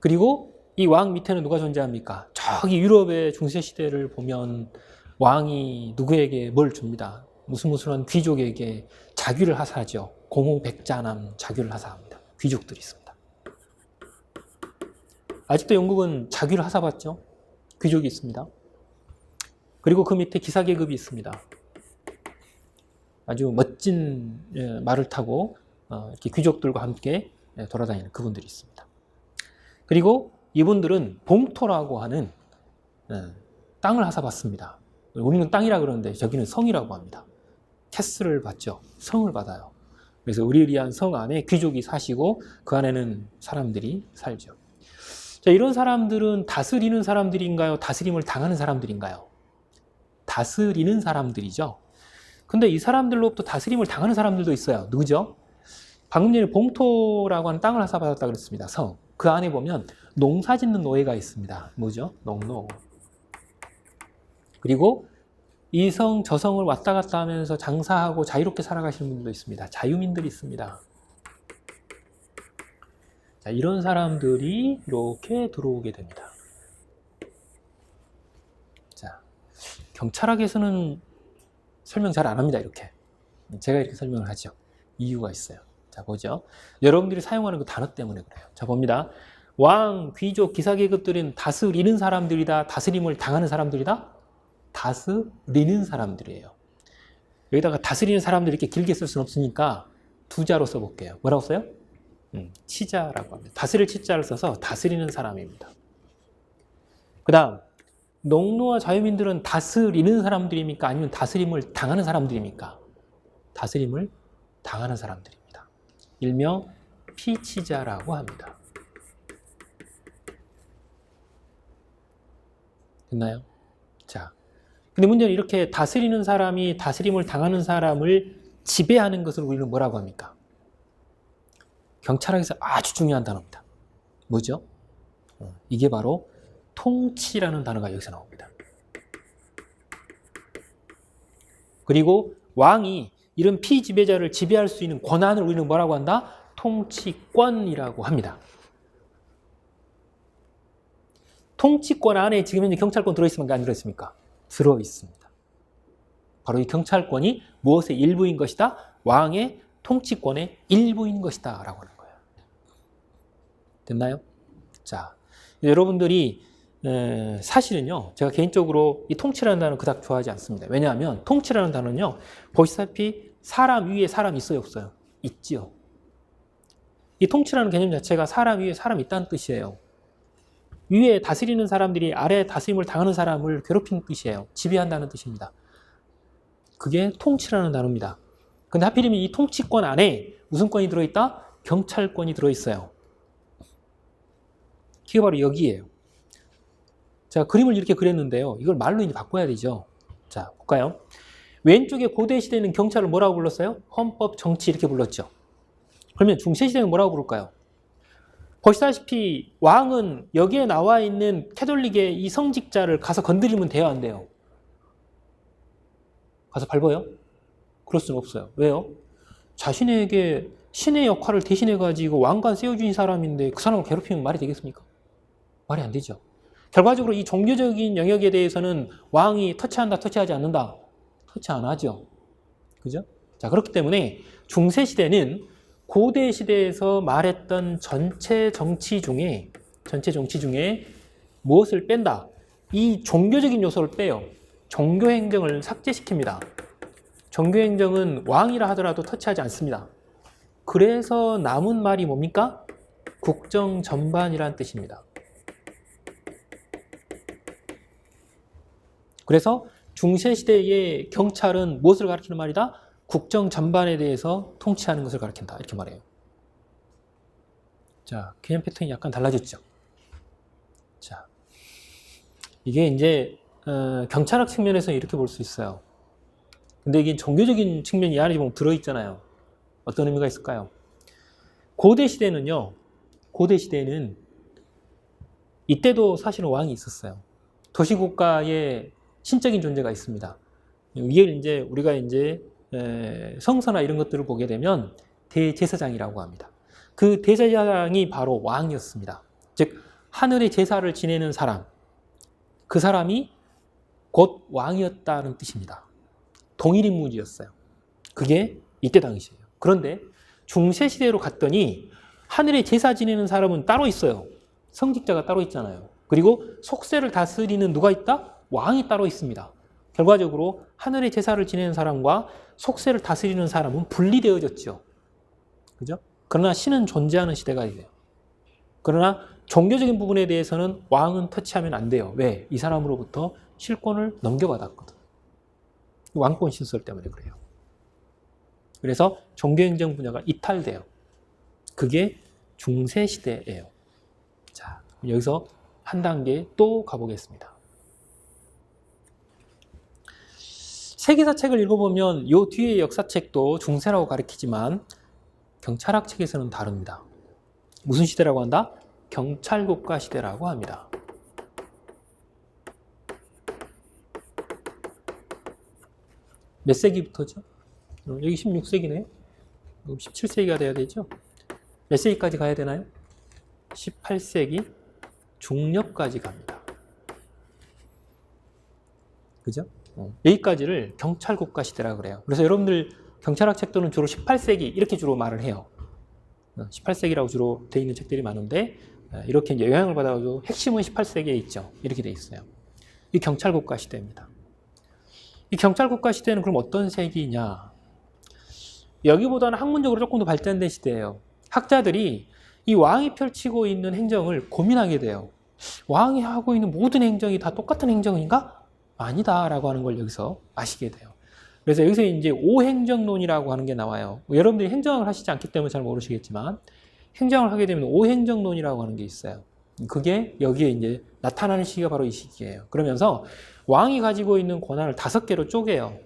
S1: 그리고 이 왕 밑에는 누가 존재합니까? 저기 유럽의 중세시대를 보면 왕이 누구에게 뭘 줍니다. 무슨 귀족에게 자귀를 하사하죠. 공후백자남 자귀를 하사합니다. 귀족들이 있습니다. 아직도 영국은 자귀를 하사받죠. 귀족이 있습니다. 그리고 그 밑에 기사계급이 있습니다. 아주 멋진 말을 타고 이렇게 귀족들과 함께 돌아다니는 그분들이 있습니다. 그리고 이분들은 봉토라고 하는 땅을 하사받습니다. 우리는 땅이라 그러는데 저기는 성이라고 합니다. 캐슬을 받죠. 성을 받아요. 그래서 의리의리한 성 안에 귀족이 사시고 그 안에는 사람들이 살죠. 자, 이런 사람들은 다스리는 사람들인가요? 다스림을 당하는 사람들인가요? 다스리는 사람들이죠. 근데 이 사람들로부터 다스림을 당하는 사람들도 있어요. 누구죠? 방금 전에 봉토라고 하는 땅을 하사받았다 그랬습니다. 성. 그 안에 보면 농사 짓는 노예가 있습니다. 뭐죠? 농노. 그리고 이 성, 저 성을 왔다 갔다 하면서 장사하고 자유롭게 살아가시는 분들도 있습니다. 자유민들이 있습니다. 자, 이런 사람들이 이렇게 들어오게 됩니다. 자, 경찰학에서는 설명 잘 안 합니다. 이렇게. 제가 이렇게 설명을 하죠. 이유가 있어요. 자, 보죠. 여러분들이 사용하는 그 단어 때문에 그래요. 자, 봅니다. 왕, 귀족, 기사계급들은 다스리는 사람들이다. 다스림을 당하는 사람들이다. 다스리는 사람들이에요. 여기다가 다스리는 사람들 이렇게 길게 쓸 수는 없으니까 두 자로 써볼게요. 뭐라고 써요? 치자라고 합니다. 다스릴 치자를 써서 다스리는 사람입니다. 그 다음 농노와 자유민들은 다스리는 사람들입니까? 아니면 다스림을 당하는 사람들입니까? 다스림을 당하는 사람들입니다. 일명 피치자라고 합니다. 됐나요? 자, 근데 문제는 이렇게 다스리는 사람이 다스림을 당하는 사람을 지배하는 것을 우리는 뭐라고 합니까? 경찰학에서 아주 중요한 단어입니다. 뭐죠? 이게 바로 통치라는 단어가 여기서 나옵니다. 그리고 왕이 이런 피지배자를 지배할 수 있는 권한을 우리는 뭐라고 한다? 통치권이라고 합니다. 통치권 안에 지금 현재 경찰권 들어있습니까? 안 들어있습니까? 들어있습니다. 바로 이 경찰권이 무엇의 일부인 것이다? 왕의 통치권의 일부인 것이다 라고 하는 거예요. 됐나요? 자, 여러분들이 사실은요, 제가 개인적으로 이 통치라는 단어는 그닥 좋아하지 않습니다. 왜냐하면 통치라는 단어는요, 보시다시피 사람 위에 사람 있어요, 없어요? 있지요. 이 통치라는 개념 자체가 사람 위에 사람 있다는 뜻이에요. 위에 다스리는 사람들이 아래에 다스림을 당하는 사람을 괴롭히는 뜻이에요. 지배한다는 뜻입니다. 그게 통치라는 단어입니다. 근데 하필이면 이 통치권 안에 무슨 권이 들어있다? 경찰권이 들어있어요. 그게 바로 여기예요. 자, 그림을 이렇게 그렸는데요. 이걸 말로 이제 바꿔야 되죠. 자, 볼까요? 왼쪽에 고대 시대는 경찰을 뭐라고 불렀어요? 헌법, 정치 이렇게 불렀죠. 그러면 중세 시대는 뭐라고 부를까요? 보시다시피 왕은 여기에 나와 있는 캐톨릭의 이 성직자를 가서 건드리면 돼요, 안 돼요? 가서 밟아요? 그럴 수는 없어요. 왜요? 자신에게 신의 역할을 대신해가지고 왕관 세워준 사람인데 그 사람을 괴롭히면 말이 되겠습니까? 말이 안 되죠. 결과적으로 이 종교적인 영역에 대해서는 왕이 터치한다, 터치하지 않는다? 터치 안 하죠. 그죠? 자, 그렇기 때문에 중세시대는 고대 시대에서 말했던 전체 정치 중에 무엇을 뺀다? 이 종교적인 요소를 빼요. 종교행정을 삭제시킵니다. 종교행정은 왕이라 하더라도 터치하지 않습니다. 그래서 남은 말이 뭡니까? 국정 전반이라는 뜻입니다. 그래서 중세시대의 경찰은 무엇을 가리키는 말이다? 국정 전반에 대해서 통치하는 것을 가리킨다. 이렇게 말해요. 자, 개념 패턴이 약간 달라졌죠. 자, 이게 이제 경찰학 측면에서 이렇게 볼 수 있어요. 근데 이게 종교적인 측면이 이 안에 보면 들어있잖아요. 어떤 의미가 있을까요? 고대 시대는 이때도 사실은 왕이 있었어요. 도시국가에 신적인 존재가 있습니다. 이게 이제 우리가 이제 성서나 이런 것들을 보게 되면 대제사장이라고 합니다. 그 대제사장이 바로 왕이었습니다. 즉 하늘의 제사를 지내는 사람, 그 사람이 곧 왕이었다는 뜻입니다. 동일인물이었어요. 그게 이때 당시예요. 그런데 중세시대로 갔더니 하늘의 제사 지내는 사람은 따로 있어요. 성직자가 따로 있잖아요. 그리고 속세를 다스리는 누가 있다? 왕이 따로 있습니다. 결과적으로 하늘의 제사를 지내는 사람과 속세를 다스리는 사람은 분리되어졌죠. 그죠? 그러나 신은 존재하는 시대가 돼요. 그러나 종교적인 부분에 대해서는 왕은 터치하면 안 돼요. 왜? 이 사람으로부터 실권을 넘겨받았거든. 왕권 신설 때문에 그래요. 그래서 종교행정 분야가 이탈돼요. 그게 중세시대예요. 자, 여기서 한 단계 또 가보겠습니다. 세계사책을 읽어보면 요 뒤에 역사책도 중세라고 가리키지만 경찰학 책에서는 다릅니다. 무슨 시대라고 한다? 경찰국가 시대라고 합니다. 몇 세기부터죠? 여기 16세기네요. 17세기가 돼야 되죠? 몇 세기까지 가야 되나요? 18세기 중엽까지 갑니다. 그죠? 여기까지를 경찰국가 시대라고 그래요. 그래서 여러분들 경찰학 책들은 주로 18세기 이렇게 주로 말을 해요. 18세기라고 주로 돼 있는 책들이 많은데 이렇게 이제 영향을 받아가지고 핵심은 18세기에 있죠. 이렇게 돼 있어요. 이 경찰국가 시대입니다. 이 경찰국가 시대는 그럼 어떤 세기냐? 여기보다는 학문적으로 조금 더 발전된 시대예요. 학자들이 이 왕이 펼치고 있는 행정을 고민하게 돼요. 왕이 하고 있는 모든 행정이 다 똑같은 행정인가? 아니다라고 하는 걸 여기서 아시게 돼요. 그래서 여기서 이제 오행정론이라고 하는 게 나와요. 여러분들이 행정을 하시지 않기 때문에 잘 모르시겠지만 행정을 하게 되면 오행정론이라고 하는 게 있어요. 그게 여기에 이제 나타나는 시기가 바로 이 시기예요. 그러면서 왕이 가지고 있는 권한을 5개로 쪼개요.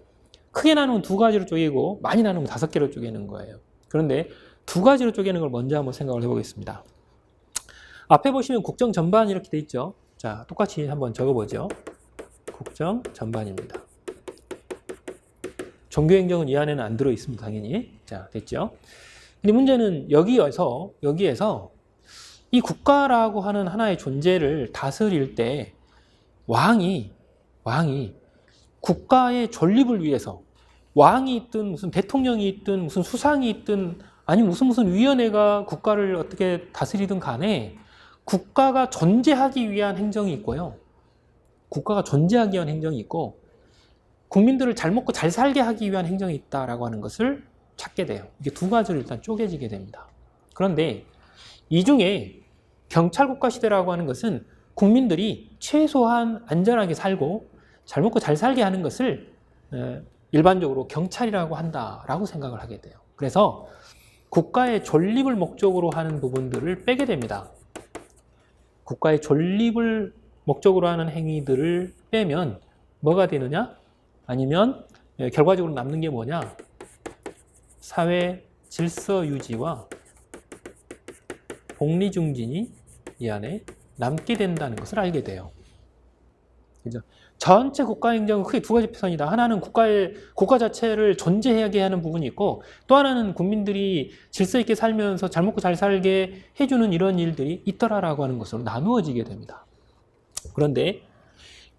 S1: 크게 나누면 2가지로 쪼개고 많이 나누면 5개로 쪼개는 거예요. 그런데 2가지로 쪼개는 걸 먼저 한번 생각을 해보겠습니다. 앞에 보시면 국정 전반 이렇게 돼 있죠. 자, 똑같이 한번 적어보죠. 국정 전반입니다. 종교행정은 이 안에는 안 들어 있습니다. 당연히. 자, 됐죠. 근데 문제는 여기에서 이 국가라고 하는 하나의 존재를 다스릴 때 왕이 국가의 존립을 위해서 왕이 있든 무슨 대통령이 있든 무슨 수상이 있든 아니면 무슨 위원회가 국가를 어떻게 다스리든 간에 국가가 존재하기 위한 행정이 있고요. 국가가 존재하기 위한 행정이 있고 국민들을 잘 먹고 잘 살게 하기 위한 행정이 있다라고 하는 것을 찾게 돼요. 이게 2가지로 일단 쪼개지게 됩니다. 그런데 이 중에 경찰국가 시대라고 하는 것은 국민들이 최소한 안전하게 살고 잘 먹고 잘 살게 하는 것을 일반적으로 경찰이라고 한다라고 생각을 하게 돼요. 그래서 국가의 존립을 목적으로 하는 부분들을 빼게 됩니다. 국가의 존립을 목적으로 하는 행위들을 빼면 뭐가 되느냐? 아니면 결과적으로 남는 게 뭐냐? 사회 질서 유지와 복리 증진이 이 안에 남게 된다는 것을 알게 돼요. 그죠? 전체 국가 행정은 크게 2가지 편이다. 하나는 국가 자체를 존재하게 하는 부분이 있고 또 하나는 국민들이 질서 있게 살면서 잘 먹고 잘 살게 해주는 이런 일들이 있더라라고 하는 것으로 나누어지게 됩니다. 그런데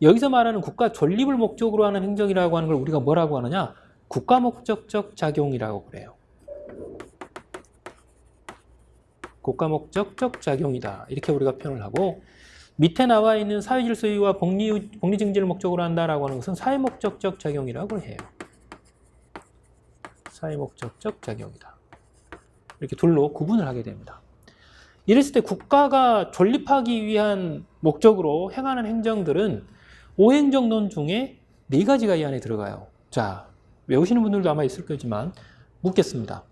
S1: 여기서 말하는 국가 존립을 목적으로 하는 행정이라고 하는 걸 우리가 뭐라고 하느냐? 국가 목적적 작용이라고 그래요. 국가 목적적 작용이다. 이렇게 우리가 표현을 하고 밑에 나와 있는 사회질서유지와 복리증진을 목적으로 한다라고 하는 것은 사회목적적 작용이라고 해요. 사회목적적 작용이다. 이렇게 둘로 구분을 하게 됩니다. 이랬을 때 국가가 존립하기 위한 목적으로 행하는 행정들은 5행정론 중에 4가지가 이 안에 들어가요. 자, 외우시는 분들도 아마 있을 거지만 묻겠습니다.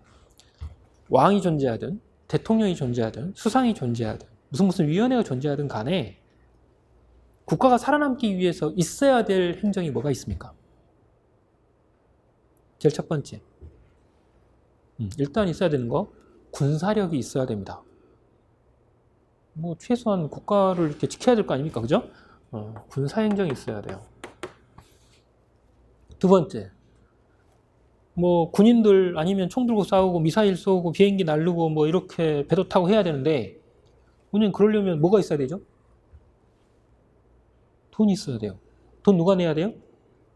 S1: 왕이 존재하든 대통령이 존재하든 수상이 존재하든 무슨 위원회가 존재하든 간에 국가가 살아남기 위해서 있어야 될 행정이 뭐가 있습니까? 제일 첫 번째. 일단 있어야 되는 거 군사력이 있어야 됩니다. 뭐 최소한 국가를 이렇게 지켜야 될 거 아닙니까? 그죠? 군사행정이 있어야 돼요. 2번째. 뭐 군인들 아니면 총 들고 싸우고 미사일 쏘고 비행기 날르고 뭐 이렇게 배도 타고 해야 되는데 우리는 그러려면 뭐가 있어야 되죠? 돈이 있어야 돼요. 돈 누가 내야 돼요?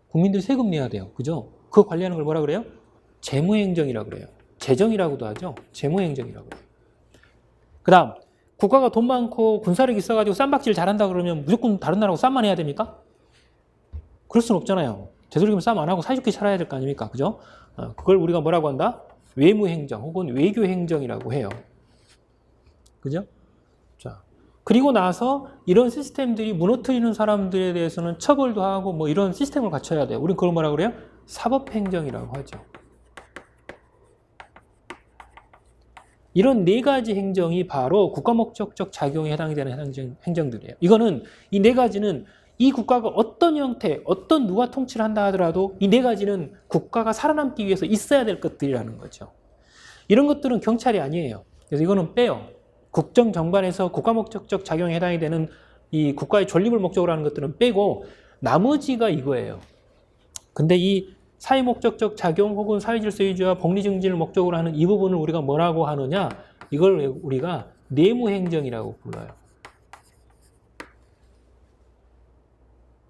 S1: 국민들이 세금 내야 돼요. 그죠? 그거 관리하는 걸 뭐라 그래요? 재무행정이라고 그래요. 재정이라고도 하죠. 재무행정이라고 그래요. 그 다음 국가가 돈 많고 군사력이 있어가지고 쌈박질 잘한다 그러면 무조건 다른 나라하고 쌈만 해야 됩니까? 그럴 수는 없잖아요. 되도록이면 쌈 안 하고 사이좋게 살아야 될 거 아닙니까? 그죠? 그걸 우리가 뭐라고 한다? 외무행정 혹은 외교행정이라고 해요. 그죠? 자, 그리고 나서 이런 시스템들이 무너뜨리는 사람들에 대해서는 처벌도 하고 뭐 이런 시스템을 갖춰야 돼요. 우리는 그걸 뭐라고 그래요? 사법행정이라고 하죠. 이런 4가지 행정이 바로 국가목적적 작용에 해당이 되는 행정들이에요. 이거는 이 4가지는 이 국가가 어떤 형태, 어떤 누가 통치를 한다 하더라도 이 4가지는 국가가 살아남기 위해서 있어야 될 것들이라는 거죠. 이런 것들은 경찰이 아니에요. 그래서 이거는 빼요. 국정 정반에서 국가목적적 작용에 해당이 되는 이 국가의 존립을 목적으로 하는 것들은 빼고 나머지가 이거예요. 근데 이 사회목적적 작용 혹은 사회질서유지와 복리증진을 목적으로 하는 이 부분을 우리가 뭐라고 하느냐? 이걸 우리가 내무행정이라고 불러요.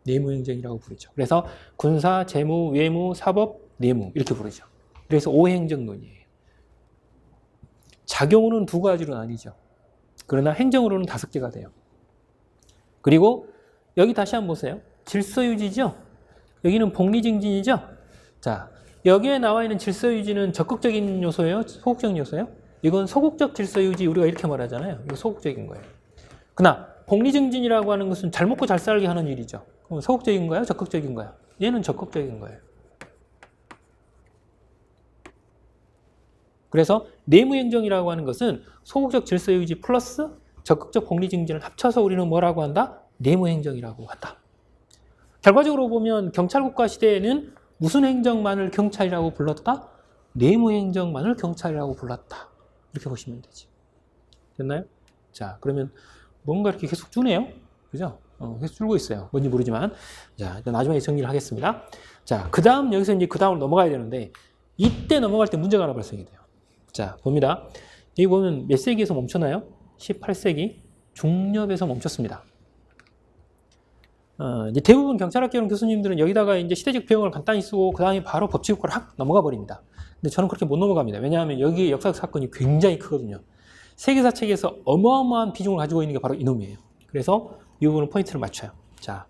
S1: 내무행정이라고 부르죠. 그래서 군사, 재무, 외무, 사법, 내무 이렇게 부르죠. 그래서 5행정론이에요. 작용으로는 2가지로 나뉘죠. 그러나 행정으로는 5개가 돼요. 그리고 여기 다시 한번 보세요. 질서유지죠? 여기는 복리증진이죠? 자, 여기에 나와 있는 질서유지는 적극적인 요소예요? 소극적인 요소예요? 이건 소극적 질서유지 우리가 이렇게 말하잖아요. 이거 소극적인 거예요. 그러나 복리증진이라고 하는 것은 잘 먹고 잘 살게 하는 일이죠. 그럼 소극적인 거예요? 적극적인 거예요? 얘는 적극적인 거예요. 그래서 내무행정이라고 하는 것은 소극적 질서유지 플러스 적극적 복리 증진을 합쳐서 우리는 뭐라고 한다? 내무행정이라고 한다. 결과적으로 보면 경찰국가 시대에는 무슨 행정만을 경찰이라고 불렀다? 내무행정만을 경찰이라고 불렀다. 이렇게 보시면 되지. 됐나요? 자, 그러면 뭔가 이렇게 계속 주네요. 그죠? 계속 줄고 있어요. 뭔지 모르지만. 자, 일단 나중에 정리를 하겠습니다. 자, 그 다음, 여기서 이제 그 다음으로 넘어가야 되는데, 이때 넘어갈 때 문제가 하나 발생이 돼요. 자, 봅니다. 여기 보면 몇 세기에서 멈췄나요? 18세기 중엽에서 멈췄습니다. 이제 대부분 경찰학개론 교수님들은 여기다가 이제 시대적 배경을 간단히 쓰고 그 다음에 바로 법치국가를 확 넘어가 버립니다. 근데 저는 그렇게 못 넘어갑니다. 왜냐하면 여기 역사적 사건이 굉장히 크거든요. 세계사 책에서 어마어마한 비중을 가지고 있는 게 바로 이놈이에요. 그래서 이 부분은 포인트를 맞춰요. 자,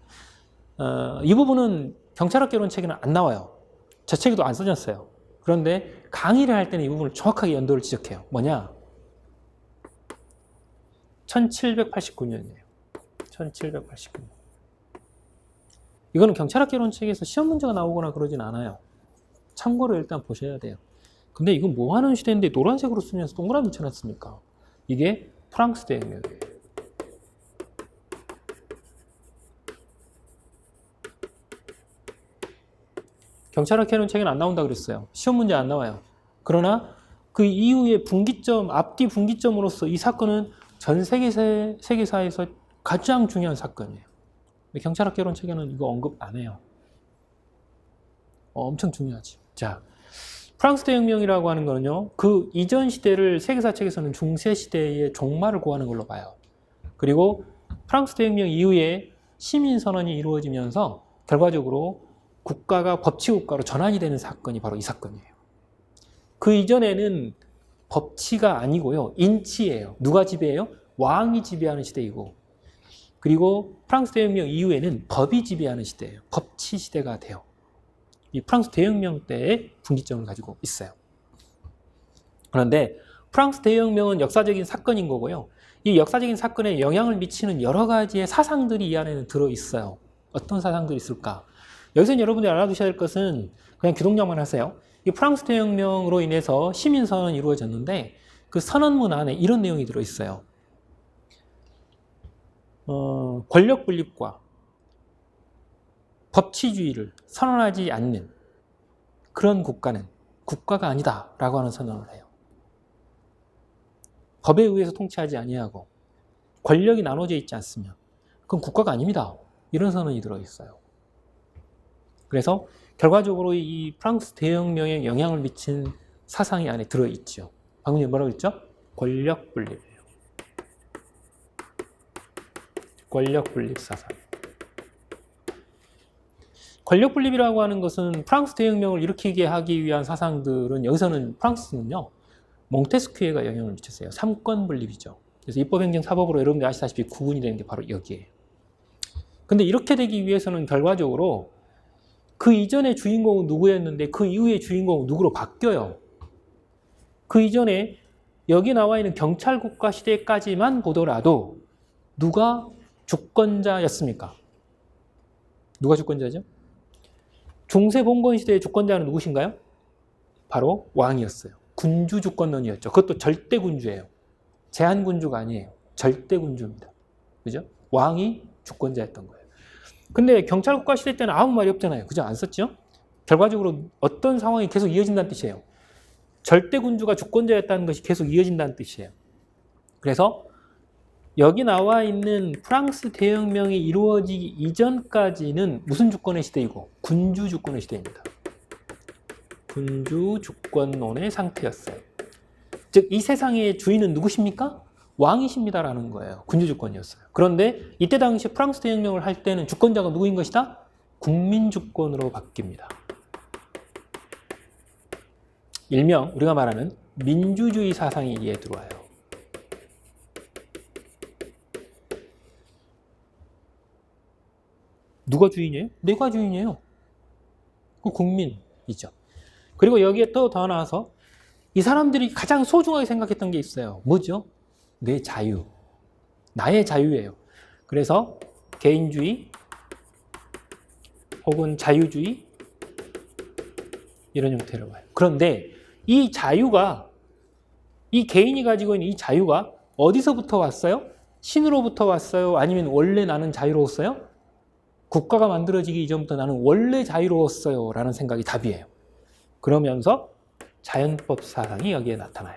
S1: 이 부분은 경찰학개론 책에는 안 나와요. 저 책에도 안 써졌어요. 그런데 강의를 할 때는 이 부분을 정확하게 연도를 지적해요. 뭐냐? 1789년이에요. 1789년. 이거는 경찰학개론 책에서 시험 문제가 나오거나 그러진 않아요. 참고로 일단 보셔야 돼요. 근데 이건 뭐 하는 시대인데 노란색으로 쓰면서 동그라미 쳐놨습니까? 이게 프랑스 대혁명이에요. 경찰학개론 책에는 안 나온다 그랬어요. 시험 문제 안 나와요. 그러나 그 이후에 분기점, 앞뒤 분기점으로서 이 사건은 전 세계사에서 가장 중요한 사건이에요. 경찰학개론 책에는 이거 언급 안 해요. 엄청 중요하지. 자, 프랑스 대혁명이라고 하는 거는요, 그 이전 시대를 세계사 책에서는 중세 시대의 종말을 고하는 걸로 봐요. 그리고 프랑스 대혁명 이후에 시민선언이 이루어지면서 결과적으로 국가가 법치국가로 전환이 되는 사건이 바로 이 사건이에요. 그 이전에는 법치가 아니고요, 인치예요. 누가 지배해요? 왕이 지배하는 시대이고, 그리고 프랑스 대혁명 이후에는 법이 지배하는 시대예요. 법치 시대가 돼요. 이 프랑스 대혁명 때의 분기점을 가지고 있어요. 그런데 프랑스 대혁명은 역사적인 사건인 거고요. 이 역사적인 사건에 영향을 미치는 여러 가지의 사상들이 이 안에는 들어있어요. 어떤 사상들이 있을까? 여기서 여러분들이 알아두셔야 할 것은 그냥 기동력만 하세요. 이 프랑스 대혁명으로 인해서 시민선언이 이루어졌는데 그 선언문 안에 이런 내용이 들어있어요. 권력 분립과 법치주의를 선언하지 않는 그런 국가는 국가가 아니다라고 하는 선언을 해요. 법에 의해서 통치하지 아니하고 권력이 나눠져 있지 않으면 그건 국가가 아닙니다. 이런 선언이 들어있어요. 그래서 결과적으로 이 프랑스 대혁명에 영향을 미친 사상이 안에 들어있죠. 방금 뭐라고 했죠? 권력 분립이에요. 권력 분립 사상. 권력 분립이라고 하는 것은 프랑스 대혁명을 일으키게 하기 위한 사상들은 여기서는 프랑스는요, 몽테스큐에가 영향을 미쳤어요. 삼권 분립이죠. 그래서 입법행정사법으로 여러분들이 아시다시피 구분이 되는 게 바로 여기에요. 근데 이렇게 되기 위해서는 결과적으로 그 이전의 주인공은 누구였는데 그 이후의 주인공은 누구로 바뀌어요. 그 이전에 여기 나와 있는 경찰국가 시대까지만 보더라도 누가 주권자였습니까? 누가 주권자죠? 중세 봉건 시대의 주권자는 누구신가요? 바로 왕이었어요. 군주 주권론이었죠. 그것도 절대 군주예요. 제한 군주가 아니에요. 절대 군주입니다. 그죠? 왕이 주권자였던 거예요. 근데 경찰국가 시대 때는 아무 말이 없잖아요. 그죠? 안 썼죠? 결과적으로 어떤 상황이 계속 이어진다는 뜻이에요. 절대 군주가 주권자였다는 것이 계속 이어진다는 뜻이에요. 그래서 여기 나와 있는 프랑스 대혁명이 이루어지기 이전까지는 무슨 주권의 시대이고? 군주 주권의 시대입니다. 군주 주권론의 상태였어요. 즉, 이 세상의 주인은 누구십니까? 왕이십니다라는 거예요. 군주 주권이었어요. 그런데 이때 당시 프랑스 대혁명을 할 때는 주권자가 누구인 것이다? 국민 주권으로 바뀝니다. 일명 우리가 말하는 민주주의 사상이 이에 들어와요. 누가 주인이에요? 내가 주인이에요. 그 국민이죠. 그리고 여기에 또 더 나와서 이 사람들이 가장 소중하게 생각했던 게 있어요. 뭐죠? 내 자유. 나의 자유예요. 그래서 개인주의 혹은 자유주의 이런 형태로 봐요. 그런데 이 자유가, 이 개인이 가지고 있는 이 자유가 어디서부터 왔어요? 신으로부터 왔어요? 아니면 원래 나는 자유로웠어요? 국가가 만들어지기 이전부터 나는 원래 자유로웠어요 라는 생각이 답이에요. 그러면서 자연법 사상이 여기에 나타나요.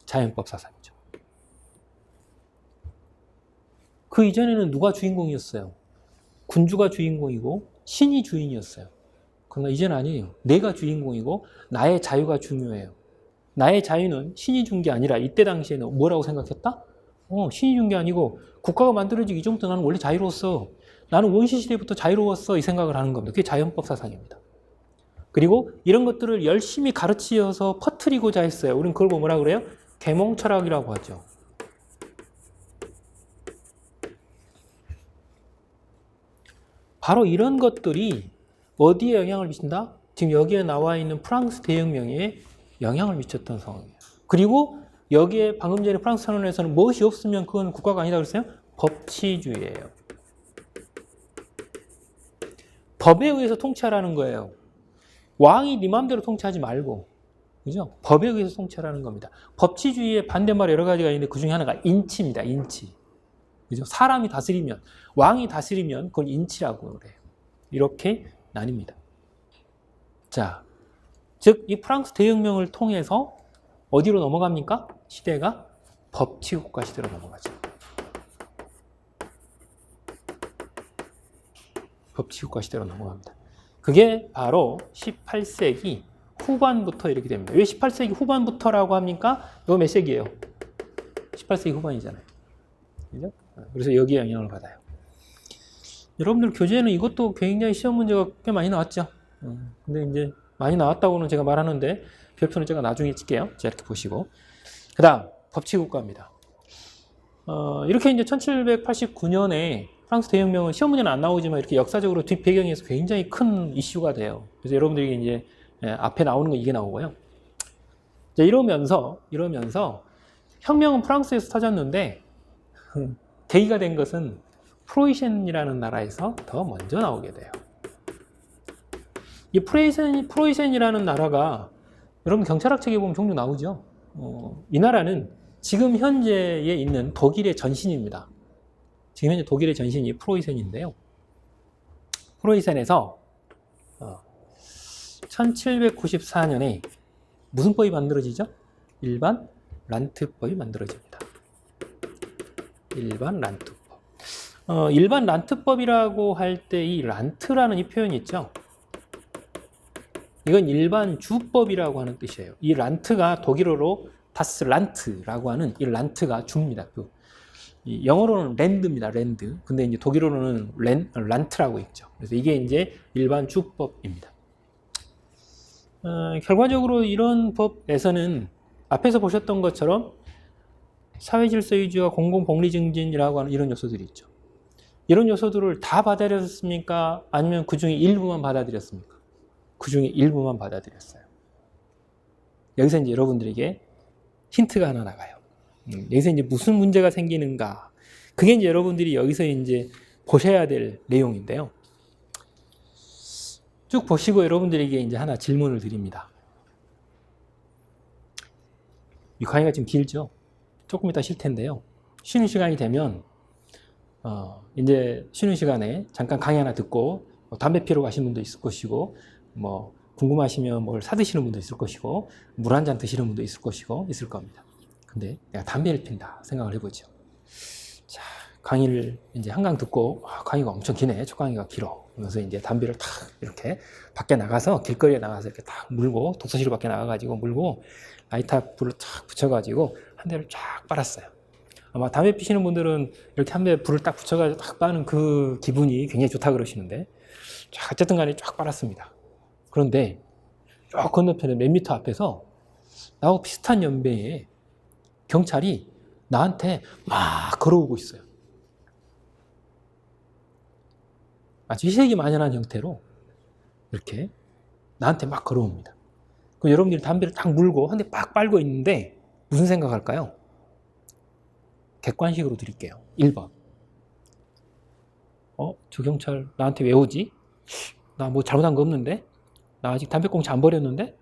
S1: 자연법 사상이죠. 그 이전에는 누가 주인공이었어요? 군주가 주인공이고 신이 주인이었어요. 그러나 이제는 아니에요. 내가 주인공이고 나의 자유가 중요해요. 나의 자유는 신이 준 게 아니라 이때 당시에는 뭐라고 생각했다? 신이 준 게 아니고 국가가 만들어지기 이전부터 나는 원래 자유로웠어. 나는 원시시대부터 자유로웠어. 이 생각을 하는 겁니다. 그게 자연법 사상입니다. 그리고 이런 것들을 열심히 가르치어서 퍼뜨리고자 했어요. 우리는 그걸 뭐라 그래요? 계몽철학이라고 하죠. 바로 이런 것들이 어디에 영향을 미친다? 지금 여기에 나와 있는 프랑스 대혁명에 영향을 미쳤던 상황이에요. 그리고 여기에 방금 전에 프랑스 선언에서는 무엇이 없으면 그건 국가가 아니다 그랬어요? 법치주의예요. 법에 의해서 통치하라는 거예요. 왕이 네 마음대로 통치하지 말고, 그죠? 법에 의해서 통치하라는 겁니다. 법치주의의 반대말 여러 가지가 있는데 그 중에 하나가 인치입니다. 인치. 그죠? 사람이 다스리면, 왕이 다스리면 그걸 인치라고 그래요. 이렇게 나뉩니다. 자, 즉 이 프랑스 대혁명을 통해서 어디로 넘어갑니까? 시대가 법치국가 시대로 넘어가죠. 법치국가 시대로 넘어갑니다. 그게 바로 18세기 후반부터 이렇게 됩니다. 왜 18세기 후반부터라고 합니까? 이거 몇 세기예요? 18세기 후반이잖아요. 그죠? 그래서 여기에 영향을 받아요. 여러분들 교재에는 이것도 굉장히 시험 문제가 꽤 많이 나왔죠. 근데 이제 많이 나왔다고는 제가 말하는데 별표는 제가 나중에 칠게요. 자, 이렇게 보시고. 그 다음, 법치국가입니다. 이렇게 이제 1789년에 프랑스 대혁명은 시험 문제는 안 나오지만 이렇게 역사적으로 뒷 배경에서 굉장히 큰 이슈가 돼요. 그래서 여러분들이 이제 앞에 나오는 거 이게 나오고요. 자, 이러면서 혁명은 프랑스에서 터졌는데 계기가 된 것은 프로이센이라는 나라에서 더 먼저 나오게 돼요. 이 프로이센이라는 나라가 여러분 경찰학 책에 보면 종종 나오죠. 이 나라는 지금 현재에 있는 독일의 전신입니다. 지금 현재 독일의 전신이 프로이센인데요. 프로이센에서 1794년에 무슨 법이 만들어지죠? 일반 란트법이 만들어집니다. 일반 란트법. 일반 란트법이라고 할 때 이 란트라는 이 표현이 있죠. 이건 일반 주법이라고 하는 뜻이에요. 이 란트가 독일어로 다스 란트라고 하는 이 란트가 주입니다. 영어로는 랜드입니다. 랜드. 근데 이제 독일어로는 란트라고 있죠. 그래서 이게 이제 일반 주법입니다. 결과적으로 이런 법에서는 앞에서 보셨던 것처럼 사회질서유지와 공공복리증진이라고 하는 이런 요소들이 있죠. 이런 요소들을 다 받아들였습니까? 아니면 그 중에 일부만 받아들였습니까? 그 중에 일부만 받아들였어요. 여기서 이제 여러분들에게 힌트가 하나 나가요. 여기서 이제 무슨 문제가 생기는가? 그게 이제 여러분들이 여기서 이제 보셔야 될 내용인데요. 쭉 보시고 여러분들에게 이제 하나 질문을 드립니다. 이 강의가 좀 길죠? 조금 이따 쉴 텐데요. 쉬는 시간이 되면 이제 쉬는 시간에 잠깐 강의 하나 듣고 담배 피러 가시는 분도 있을 것이고 뭐 궁금하시면 뭘 사드시는 분도 있을 것이고 물 한 잔 드시는 분도 있을 것이고 있을 겁니다. 근데 내가 담배를 핀다 생각을 해보죠. 자, 강의를 이제 한강 듣고 강의가 엄청 기네. 첫 강의가 길어. 그래서 이제 담배를 탁 이렇게 밖에 나가서 길거리에 나가서 이렇게 딱 물고 독서실 밖에 나가가지고 물고 라이터 불을 탁 붙여가지고 한 대를 쫙 빨았어요. 아마 담배 피시는 분들은 이렇게 한 대 불을 딱 붙여가지고 딱 빠는 그 기분이 굉장히 좋다 그러시는데 쫙 어쨌든 간에 쫙 빨았습니다. 그런데 쫙 건너편에 몇 미터 앞에서 나하고 비슷한 연배의 경찰이 나한테 막 걸어오고 있어요. 아주 희색이 만연한 형태로 이렇게 나한테 막 걸어옵니다. 그럼 여러분들이 담배를 딱 물고 한 대 빡 빨고 있는데 무슨 생각할까요? 객관식으로 드릴게요. 1번. 저 경찰 나한테 왜 오지? 나 뭐 잘못한 거 없는데? 나 아직 담배꽁초 안 버렸는데?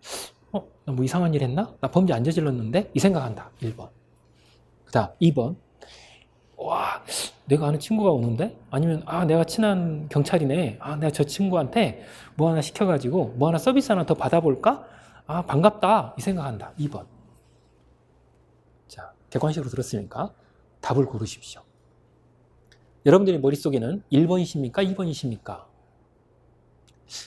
S1: 나 뭐 이상한 일 했나? 나 범죄 안 저질렀는데? 이 생각한다. 1번. 그 다음 2번. 와, 내가 아는 친구가 오는데? 아니면 내가 친한 경찰이네. 내가 저 친구한테 뭐 하나 시켜가지고 뭐 하나 서비스 하나 더 받아볼까? 반갑다. 이 생각한다. 2번. 자, 객관식으로 들었으니까 답을 고르십시오. 여러분들의 머릿속에는 1번이십니까? 2번이십니까?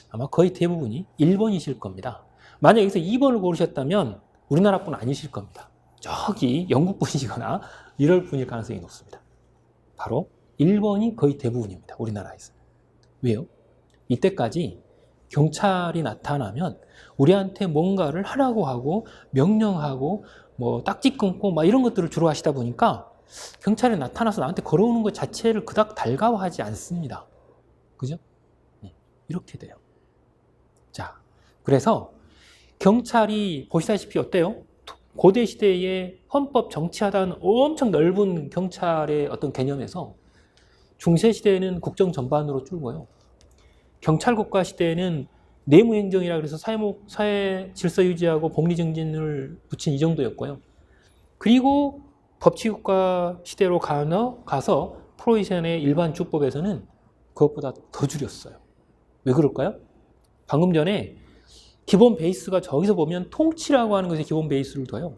S1: 아마 거의 대부분이 1번이실 겁니다. 만약 여기서 2번을 고르셨다면 우리나라 분 아니실 겁니다. 저기 영국 분이시거나 이럴 분일 가능성이 높습니다. 바로 1번이 거의 대부분입니다. 우리나라에서. 왜요? 이때까지 경찰이 나타나면 우리한테 뭔가를 하라고 하고 명령하고 뭐 딱지 끊고 막 이런 것들을 주로 하시다 보니까 경찰이 나타나서 나한테 걸어오는 것 자체를 그닥 달가워하지 않습니다. 그죠? 이렇게 돼요. 자, 그래서 경찰이 보시다시피 어때요? 고대 시대의 헌법 정치하다는 엄청 넓은 경찰의 어떤 개념에서 중세 시대에는 국정 전반으로 줄고요. 경찰국가 시대에는 내무행정이라 그래서 사회 질서 유지하고 복리 증진을 붙인 이 정도였고요. 그리고 법치국가 시대로 가서 프로이센의 일반 주법에서는 그것보다 더 줄였어요. 왜 그럴까요? 방금 전에 기본 베이스가 저기서 보면 통치라고 하는 것에 기본 베이스를 둬요.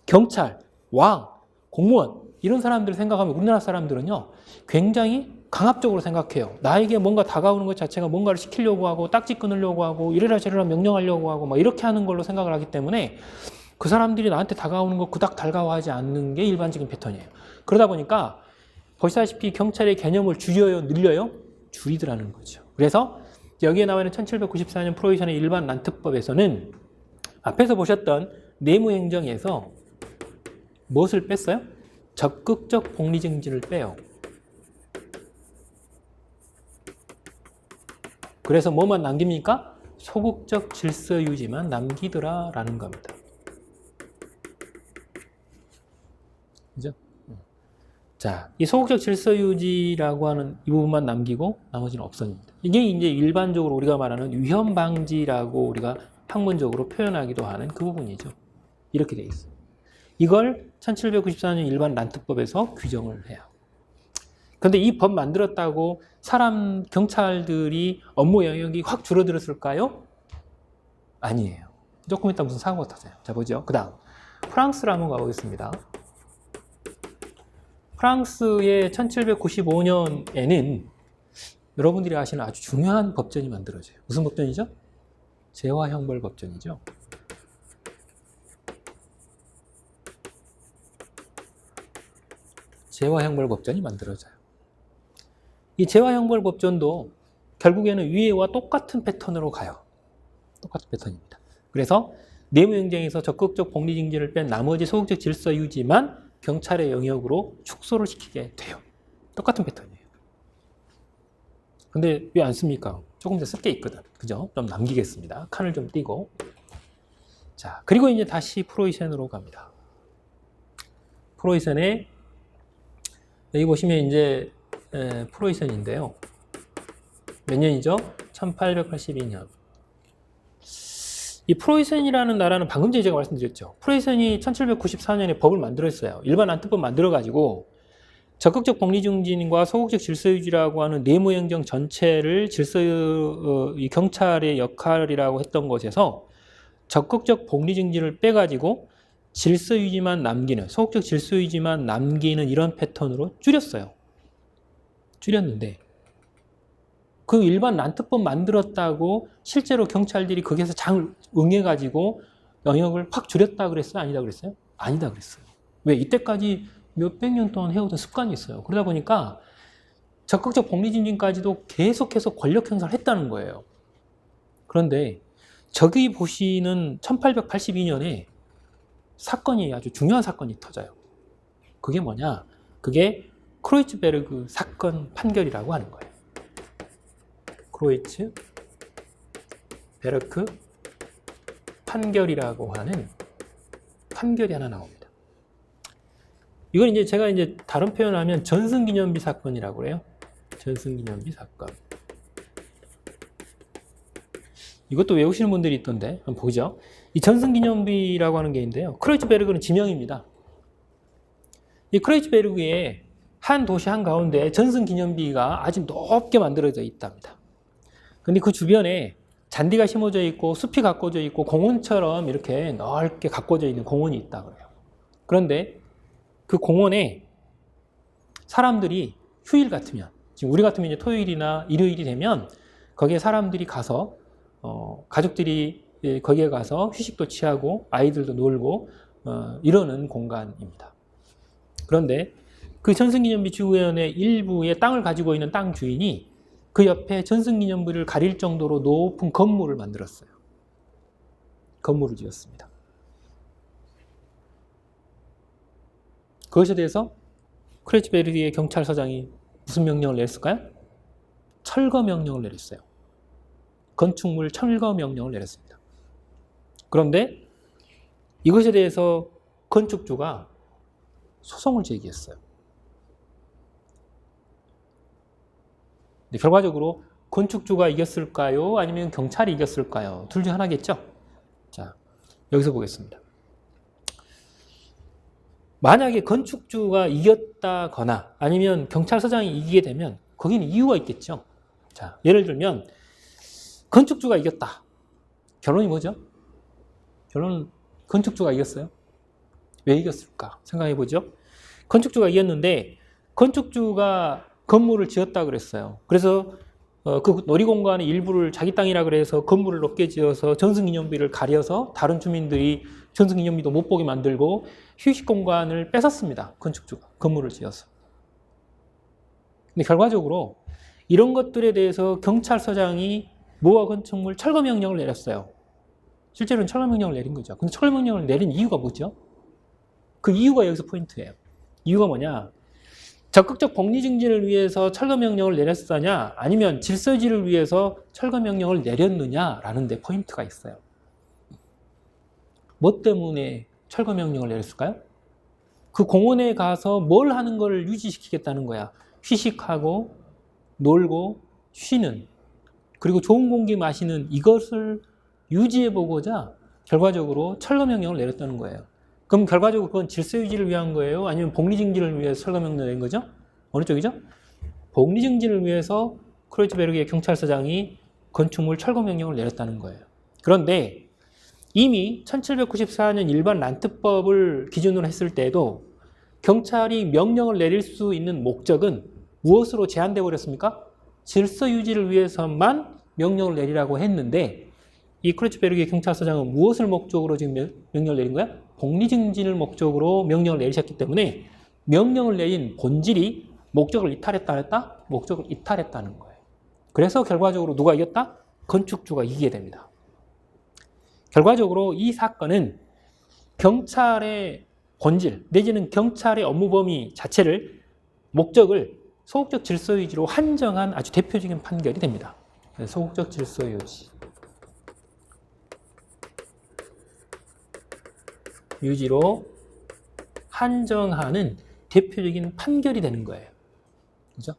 S1: 경찰, 왕, 공무원 이런 사람들을 생각하면 우리나라 사람들은요 굉장히 강압적으로 생각해요. 나에게 뭔가 다가오는 것 자체가 뭔가를 시키려고 하고 딱지 끊으려고 하고 이래라 저래라 명령하려고 하고 막 이렇게 하는 걸로 생각을 하기 때문에 그 사람들이 나한테 다가오는 거 그닥 달가워하지 않는 게 일반적인 패턴이에요. 그러다 보니까 보시다시피 경찰의 개념을 줄여요, 늘려요? 줄이더라는 거죠. 그래서 여기에 나와 있는 1794년 프로이센의 일반 란트법에서는 앞에서 보셨던 내무행정에서 무엇을 뺐어요? 적극적 복리증진을 빼요. 그래서 뭐만 남깁니까? 소극적 질서 유지만 남기더라라는 겁니다. 그죠? 자, 이 소극적 질서 유지라고 하는 이 부분만 남기고 나머지는 없어집니다. 이게 이제 일반적으로 우리가 말하는 위험 방지라고 우리가 학문적으로 표현하기도 하는 그 부분이죠. 이렇게 돼 있어요. 이걸 1794년 일반 란트법에서 규정을 해요. 근데 이 법 만들었다고 경찰들이 업무 영역이 확 줄어들었을까요? 아니에요. 조금 이따 무슨 사고가 터져요. 자, 보죠. 그 다음 프랑스로 한번 가보겠습니다. 프랑스의 1795년에는 여러분들이 아시는 아주 중요한 법전이 만들어져요. 무슨 법전이죠? 재화형벌 법전이죠. 재화형벌 법전이 만들어져요. 이 재화형벌 법전도 결국에는 위에와 똑같은 패턴으로 가요. 똑같은 패턴입니다. 그래서 내무행정에서 적극적 복리증진을 뺀 나머지 소극적 질서 유지만 경찰의 영역으로 축소를 시키게 돼요. 똑같은 패턴이에요. 근데 왜 안 씁니까? 조금 더 쓸 게 있거든. 그죠? 좀 남기겠습니다. 칸을 좀 띄고. 자, 그리고 이제 다시 프로이센으로 갑니다. 프로이센에 여기 보시면 이제 프로이센인데요. 몇 년이죠? 1882년. 이 프로이센이라는 나라는 방금 전에 제가 말씀드렸죠. 프로이센이 1794년에 법을 만들었어요. 일반 란트법 만들어가지고 적극적 복리증진과 소극적 질서유지라고 하는 내무행정 전체를 이 경찰의 역할이라고 했던 것에서 적극적 복리증진을 빼가지고 질서유지만 남기는, 소극적 질서유지만 남기는 이런 패턴으로 줄였어요. 줄였는데 그 일반 란트법 만들었다고 실제로 경찰들이 거기에서 장을 응해가지고 영역을 확 줄였다 그랬어요? 아니다 그랬어요? 아니다 그랬어요. 왜? 이때까지 몇백 년 동안 해오던 습관이 있어요. 그러다 보니까 적극적 복리증진까지도 계속해서 권력 행사를 했다는 거예요. 그런데 저기 보시는 1882년에 사건이 아주 중요한 사건이 터져요. 그게 뭐냐? 그게 크로이츠베르그 사건 판결이라고 하는 거예요. 크로이츠베르크 판결이라고 하는 판결이 하나 나옵니다. 이건 이제 제가 이제 다른 표현을 하면 전승기념비 사건이라고 그래요. 전승기념비 사건. 이것도 외우시는 분들이 있던데 한번 보죠. 이 전승기념비라고 하는 게 있는데요. 크로이츠베르그는 지명입니다. 이 크로이츠베르그에 한 도시 한가운데 전승기념비가 아주 높게 만들어져 있답니다. 근데 그 주변에 잔디가 심어져 있고 숲이 가꿔져 있고 공원처럼 이렇게 넓게 가꿔져 있는 공원이 있다 그래요. 그런데 그 공원에 사람들이 휴일 같으면, 지금 우리 같으면 이제 토요일이나 일요일이 되면 거기에 사람들이 가서 가족들이 거기에 가서 휴식도 취하고 아이들도 놀고 이러는 공간입니다. 그런데 그 전승기념비 주변의 일부의 땅을 가지고 있는 땅 주인이 그 옆에 전승기념비를 가릴 정도로 높은 건물을 만들었어요. 건물을 지었습니다. 그것에 대해서 크로이츠베르크의 경찰서장이 무슨 명령을 냈을까요? 철거 명령을 내렸어요. 건축물 철거 명령을 내렸습니다. 그런데 이것에 대해서 건축주가 소송을 제기했어요. 근데 결과적으로 건축주가 이겼을까요? 아니면 경찰이 이겼을까요? 둘 중 하나겠죠? 자, 여기서 보겠습니다. 만약에 건축주가 이겼다거나 아니면 경찰서장이 이기게 되면 거기는 이유가 있겠죠. 자, 예를 들면 건축주가 이겼다. 결론이 뭐죠? 결론은 건축주가 이겼어요. 왜 이겼을까? 생각해 보죠. 건축주가 이겼는데 건축주가 건물을 지었다 그랬어요. 그래서 그 놀이공간의 일부를 자기 땅이라 그래서 건물을 높게 지어서 전승기념비를 가려서 다른 주민들이 전승기념비도 못 보게 만들고 휴식 공간을 뺏었습니다. 건축주가 건물을 지어서. 근데 결과적으로 이런 것들에 대해서 경찰서장이 모아 건축물 철거 명령을 내렸어요. 실제로는 철거 명령을 내린 거죠. 근데 철거 명령을 내린 이유가 뭐죠? 그 이유가 여기서 포인트예요. 이유가 뭐냐? 적극적 복리 증진을 위해서 철거 명령을 내렸느냐 아니면 질서 유지를 위해서 철거 명령을 내렸느냐라는 데 포인트가 있어요. 뭐 때문에 철거 명령을 내렸을까요? 그 공원에 가서 뭘 하는 걸 유지시키겠다는 거야. 휴식하고 놀고 쉬는, 그리고 좋은 공기 마시는 이것을 유지해보고자 결과적으로 철거 명령을 내렸다는 거예요. 그럼 결과적으로 그건 질서 유지를 위한 거예요? 아니면 복리 증진을 위해서 철거 명령을 내린 거죠? 어느 쪽이죠? 복리 증진을 위해서 크로이츠베르크의 경찰서장이 건축물 철거 명령을 내렸다는 거예요. 그런데 이미 1794년 일반 란트법을 기준으로 했을 때도 경찰이 명령을 내릴 수 있는 목적은 무엇으로 제한되어 버렸습니까? 질서 유지를 위해서만 명령을 내리라고 했는데 이 크로이츠베르크의 경찰서장은 무엇을 목적으로 지금 명령을 내린 거야? 복리 증진을 목적으로 명령을 내리셨기 때문에 명령을 내린 본질이 목적을 이탈했다 안 했다? 목적을 이탈했다는 거예요. 그래서 결과적으로 누가 이겼다? 건축주가 이기게 됩니다. 결과적으로 이 사건은 경찰의 본질 내지는 경찰의 업무 범위 자체를 목적을 소극적 질서 유지로 한정한 아주 대표적인 판결이 됩니다. 소극적 질서 유지로 한정하는 대표적인 판결이 되는 거예요. 그죠?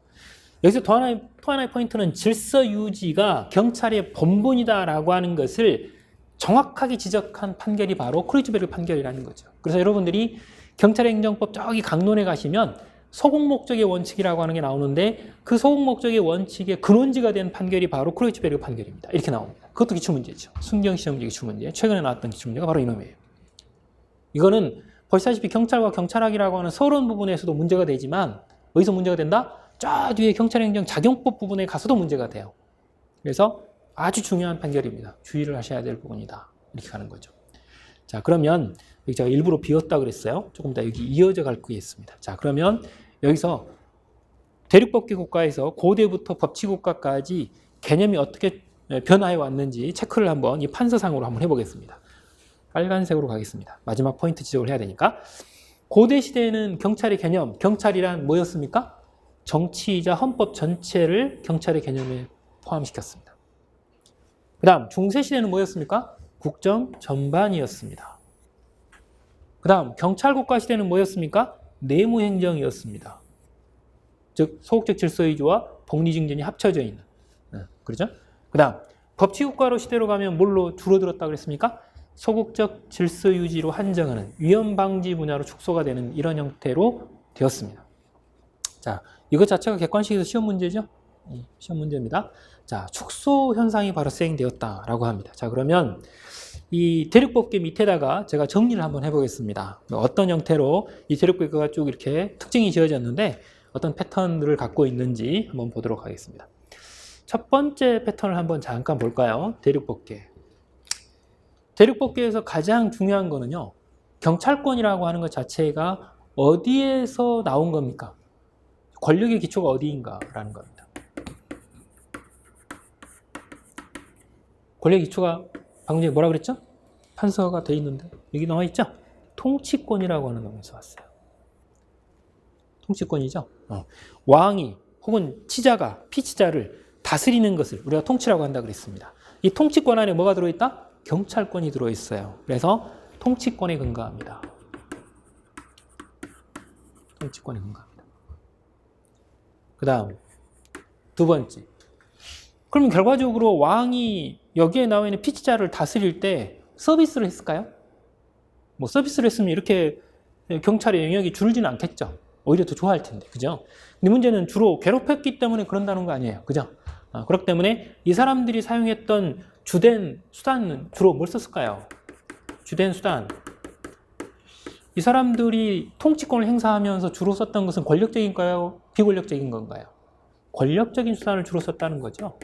S1: 여기서 또 하나의 포인트는 질서 유지가 경찰의 본분이다라고 하는 것을 정확하게 지적한 판결이 바로 크로이츠베르크 판결이라는 거죠. 그래서 여러분들이 경찰행정법 저기 강론에 가시면 소극 목적의 원칙이라고 하는 게 나오는데 그 소극 목적의 원칙의 근원지가 된 판결이 바로 크로이츠베르크 판결입니다. 이렇게 나옵니다. 그것도 기출문제죠. 순경시험지 기출문제. 최근에 나왔던 기출문제가 바로 이놈이에요. 이거는 보시다시피 경찰과 경찰학이라고 하는 서론 부분에서도 문제가 되지만 어디서 문제가 된다? 저 뒤에 경찰행정 작용법 부분에 가서도 문제가 돼요. 그래서 아주 중요한 판결입니다. 주의를 하셔야 될 부분이다. 이렇게 가는 거죠. 자, 그러면 여기 제가 일부러 비웠다 그랬어요. 조금 더 여기 이어져 갈 게 있습니다. 자, 그러면 여기서 대륙법계 국가에서 고대부터 법치국가까지 개념이 어떻게 변화해 왔는지 체크를 한번 이 판서상으로 한번 해보겠습니다. 빨간색으로 가겠습니다. 마지막 포인트 지적을 해야 되니까. 고대 시대에는 경찰의 개념, 경찰이란 뭐였습니까? 정치이자 헌법 전체를 경찰의 개념에 포함시켰습니다. 그 다음 중세 시대는 뭐였습니까? 국정 전반이었습니다. 그 다음 경찰국가 시대는 뭐였습니까? 내무행정이었습니다. 즉 소극적 질서유지와 복리증진이 합쳐져 있는, 그렇죠? 그 다음 법치국가로 시대로 가면 뭘로 줄어들었다 그랬습니까? 소극적 질서 유지로 한정하는 위험 방지 분야로 축소가 되는 이런 형태로 되었습니다. 자, 이것 자체가 객관식에서 시험 문제죠? 시험 문제입니다. 자, 축소 현상이 바로 시행되었다라고 합니다. 자, 그러면 이 대륙법계 밑에다가 제가 정리를 한번 해보겠습니다. 어떤 형태로 이 대륙법계가 쭉 이렇게 특징이 지어졌는데 어떤 패턴들을 갖고 있는지 한번 보도록 하겠습니다. 첫 번째 패턴을 한번 잠깐 볼까요? 대륙법계. 대륙법계에서 가장 중요한 거는요, 경찰권이라고 하는 것 자체가 어디에서 나온 겁니까? 권력의 기초가 어디인가라는 겁니다. 권력의 기초가 방금 전에 뭐라 그랬죠? 판서가 돼 있는데 여기 나와 있죠? 통치권이라고 하는 놈에서 왔어요. 통치권이죠. 왕이 혹은 치자가 피치자를 다스리는 것을 우리가 통치라고 한다 그랬습니다. 이 통치권 안에 뭐가 들어있다? 경찰권이 들어있어요. 그래서 통치권에 근거합니다. 통치권에 근거합니다. 그 다음 두 번째. 그러면 결과적으로 왕이 여기에 나와 있는 피치자를 다스릴 때 서비스를 했을까요? 뭐 서비스를 했으면 이렇게 경찰의 영역이 줄지는 않겠죠. 오히려 더 좋아할 텐데, 그죠? 근데 문제는 주로 괴롭혔기 때문에 그런다는 거 아니에요, 그죠? 그렇기 때문에 이 사람들이 사용했던 주된 수단은 주로 뭘 썼을까요? 주된 수단. 이 사람들이 통치권을 행사하면서 주로 썼던 것은 권력적인가요? 비권력적인 건가요? 권력적인 수단을 주로 썼다는 거죠.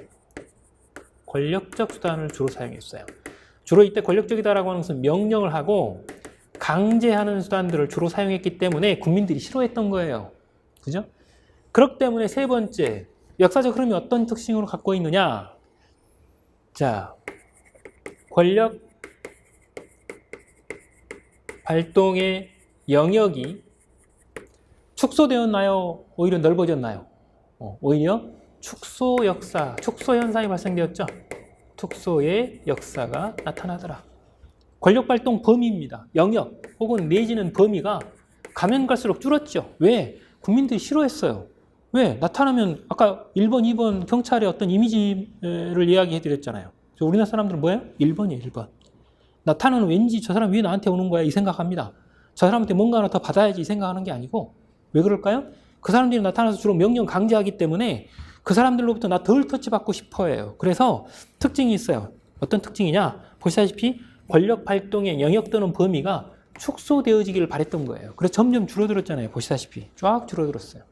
S1: 권력적 수단을 주로 사용했어요. 주로 이때 권력적이다라고 하는 것은 명령을 하고 강제하는 수단들을 주로 사용했기 때문에 국민들이 싫어했던 거예요. 그죠? 그렇기 때문에 세 번째, 역사적 흐름이 어떤 특징으로 갖고 있느냐? 자, 권력 발동의 영역이 축소되었나요? 오히려 넓어졌나요? 오히려 축소 역사, 축소 현상이 발생되었죠. 축소의 역사가 나타나더라. 권력 발동 범위입니다. 영역 혹은 내지는 범위가 가면 갈수록 줄었죠. 왜? 국민들이 싫어했어요. 왜? 나타나면 아까 1번, 2번 경찰의 어떤 이미지를 이야기해 드렸잖아요. 우리나라 사람들은 뭐예요? 1번이에요, 1번. 나타나는 왠지 저 사람 왜 나한테 오는 거야? 이 생각합니다. 저 사람한테 뭔가 하나 더 받아야지 이 생각하는 게 아니고 왜 그럴까요? 그 사람들이 나타나서 주로 명령 강제하기 때문에 그 사람들로부터 나 덜 터치받고 싶어 해요. 그래서 특징이 있어요. 어떤 특징이냐? 보시다시피 권력 발동의 영역 또는 범위가 축소되어지기를 바랬던 거예요. 그래서 점점 줄어들었잖아요. 보시다시피 쫙 줄어들었어요.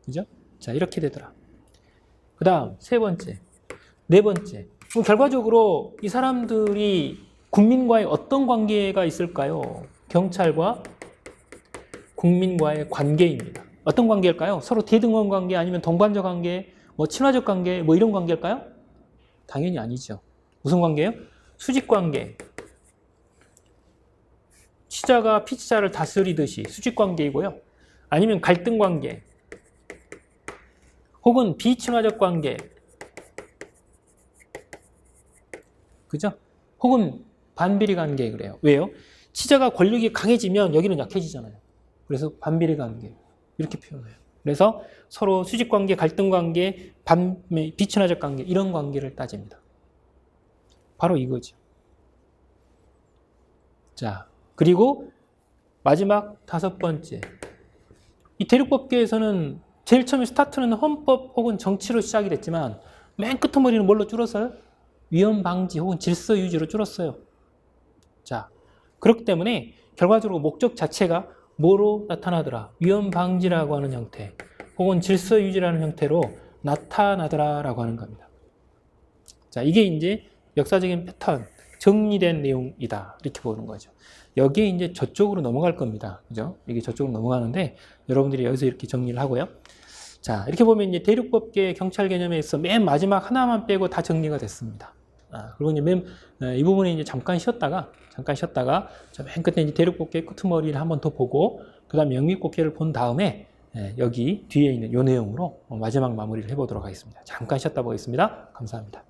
S1: 그죠? 자, 이렇게 되더라. 그 다음 세 번째, 네 번째. 그럼 결과적으로 이 사람들이 국민과의 어떤 관계가 있을까요? 경찰과 국민과의 관계입니다. 어떤 관계일까요? 서로 대등한 관계 아니면 동반자 관계, 뭐 친화적 관계, 뭐 이런 관계일까요? 당연히 아니죠. 무슨 관계예요? 수직 관계. 치자가 피치자를 다스리듯이 수직 관계이고요. 아니면 갈등 관계. 혹은 비친화적 관계. 그죠? 혹은 반비례 관계 그래요. 왜요? 치자가 권력이 강해지면 여기는 약해지잖아요. 그래서 반비례 관계. 이렇게 표현해요. 그래서 서로 수직 관계, 갈등 관계, 비친화적 관계 이런 관계를 따집니다. 바로 이거죠. 자, 그리고 마지막 다섯 번째. 이 대륙법계에서는 제일 처음에 스타트는 헌법 혹은 정치로 시작이 됐지만 맨 끝머리는 뭘로 줄었어요? 위험 방지 혹은 질서 유지로 줄었어요. 자, 그렇기 때문에 결과적으로 목적 자체가 뭐로 나타나더라? 위험 방지라고 하는 형태 혹은 질서 유지라는 형태로 나타나더라라고 하는 겁니다. 자, 이게 이제 역사적인 패턴, 정리된 내용이다. 이렇게 보는 거죠. 여기에 이제 저쪽으로 넘어갈 겁니다. 그죠? 이게 저쪽으로 넘어가는데 여러분들이 여기서 이렇게 정리를 하고요. 자, 이렇게 보면 이제 대륙법계 경찰 개념에서 맨 마지막 하나만 빼고 다 정리가 됐습니다. 그리고 이제 이 부분에 이제 잠깐 쉬었다가 저 맨 끝에 이제 대륙법계 끄트머리를 한번 더 보고 그 다음 영미법계를 본 다음에 여기 뒤에 있는 이 내용으로 마지막 마무리를 해보도록 하겠습니다. 잠깐 쉬었다 보겠습니다. 감사합니다.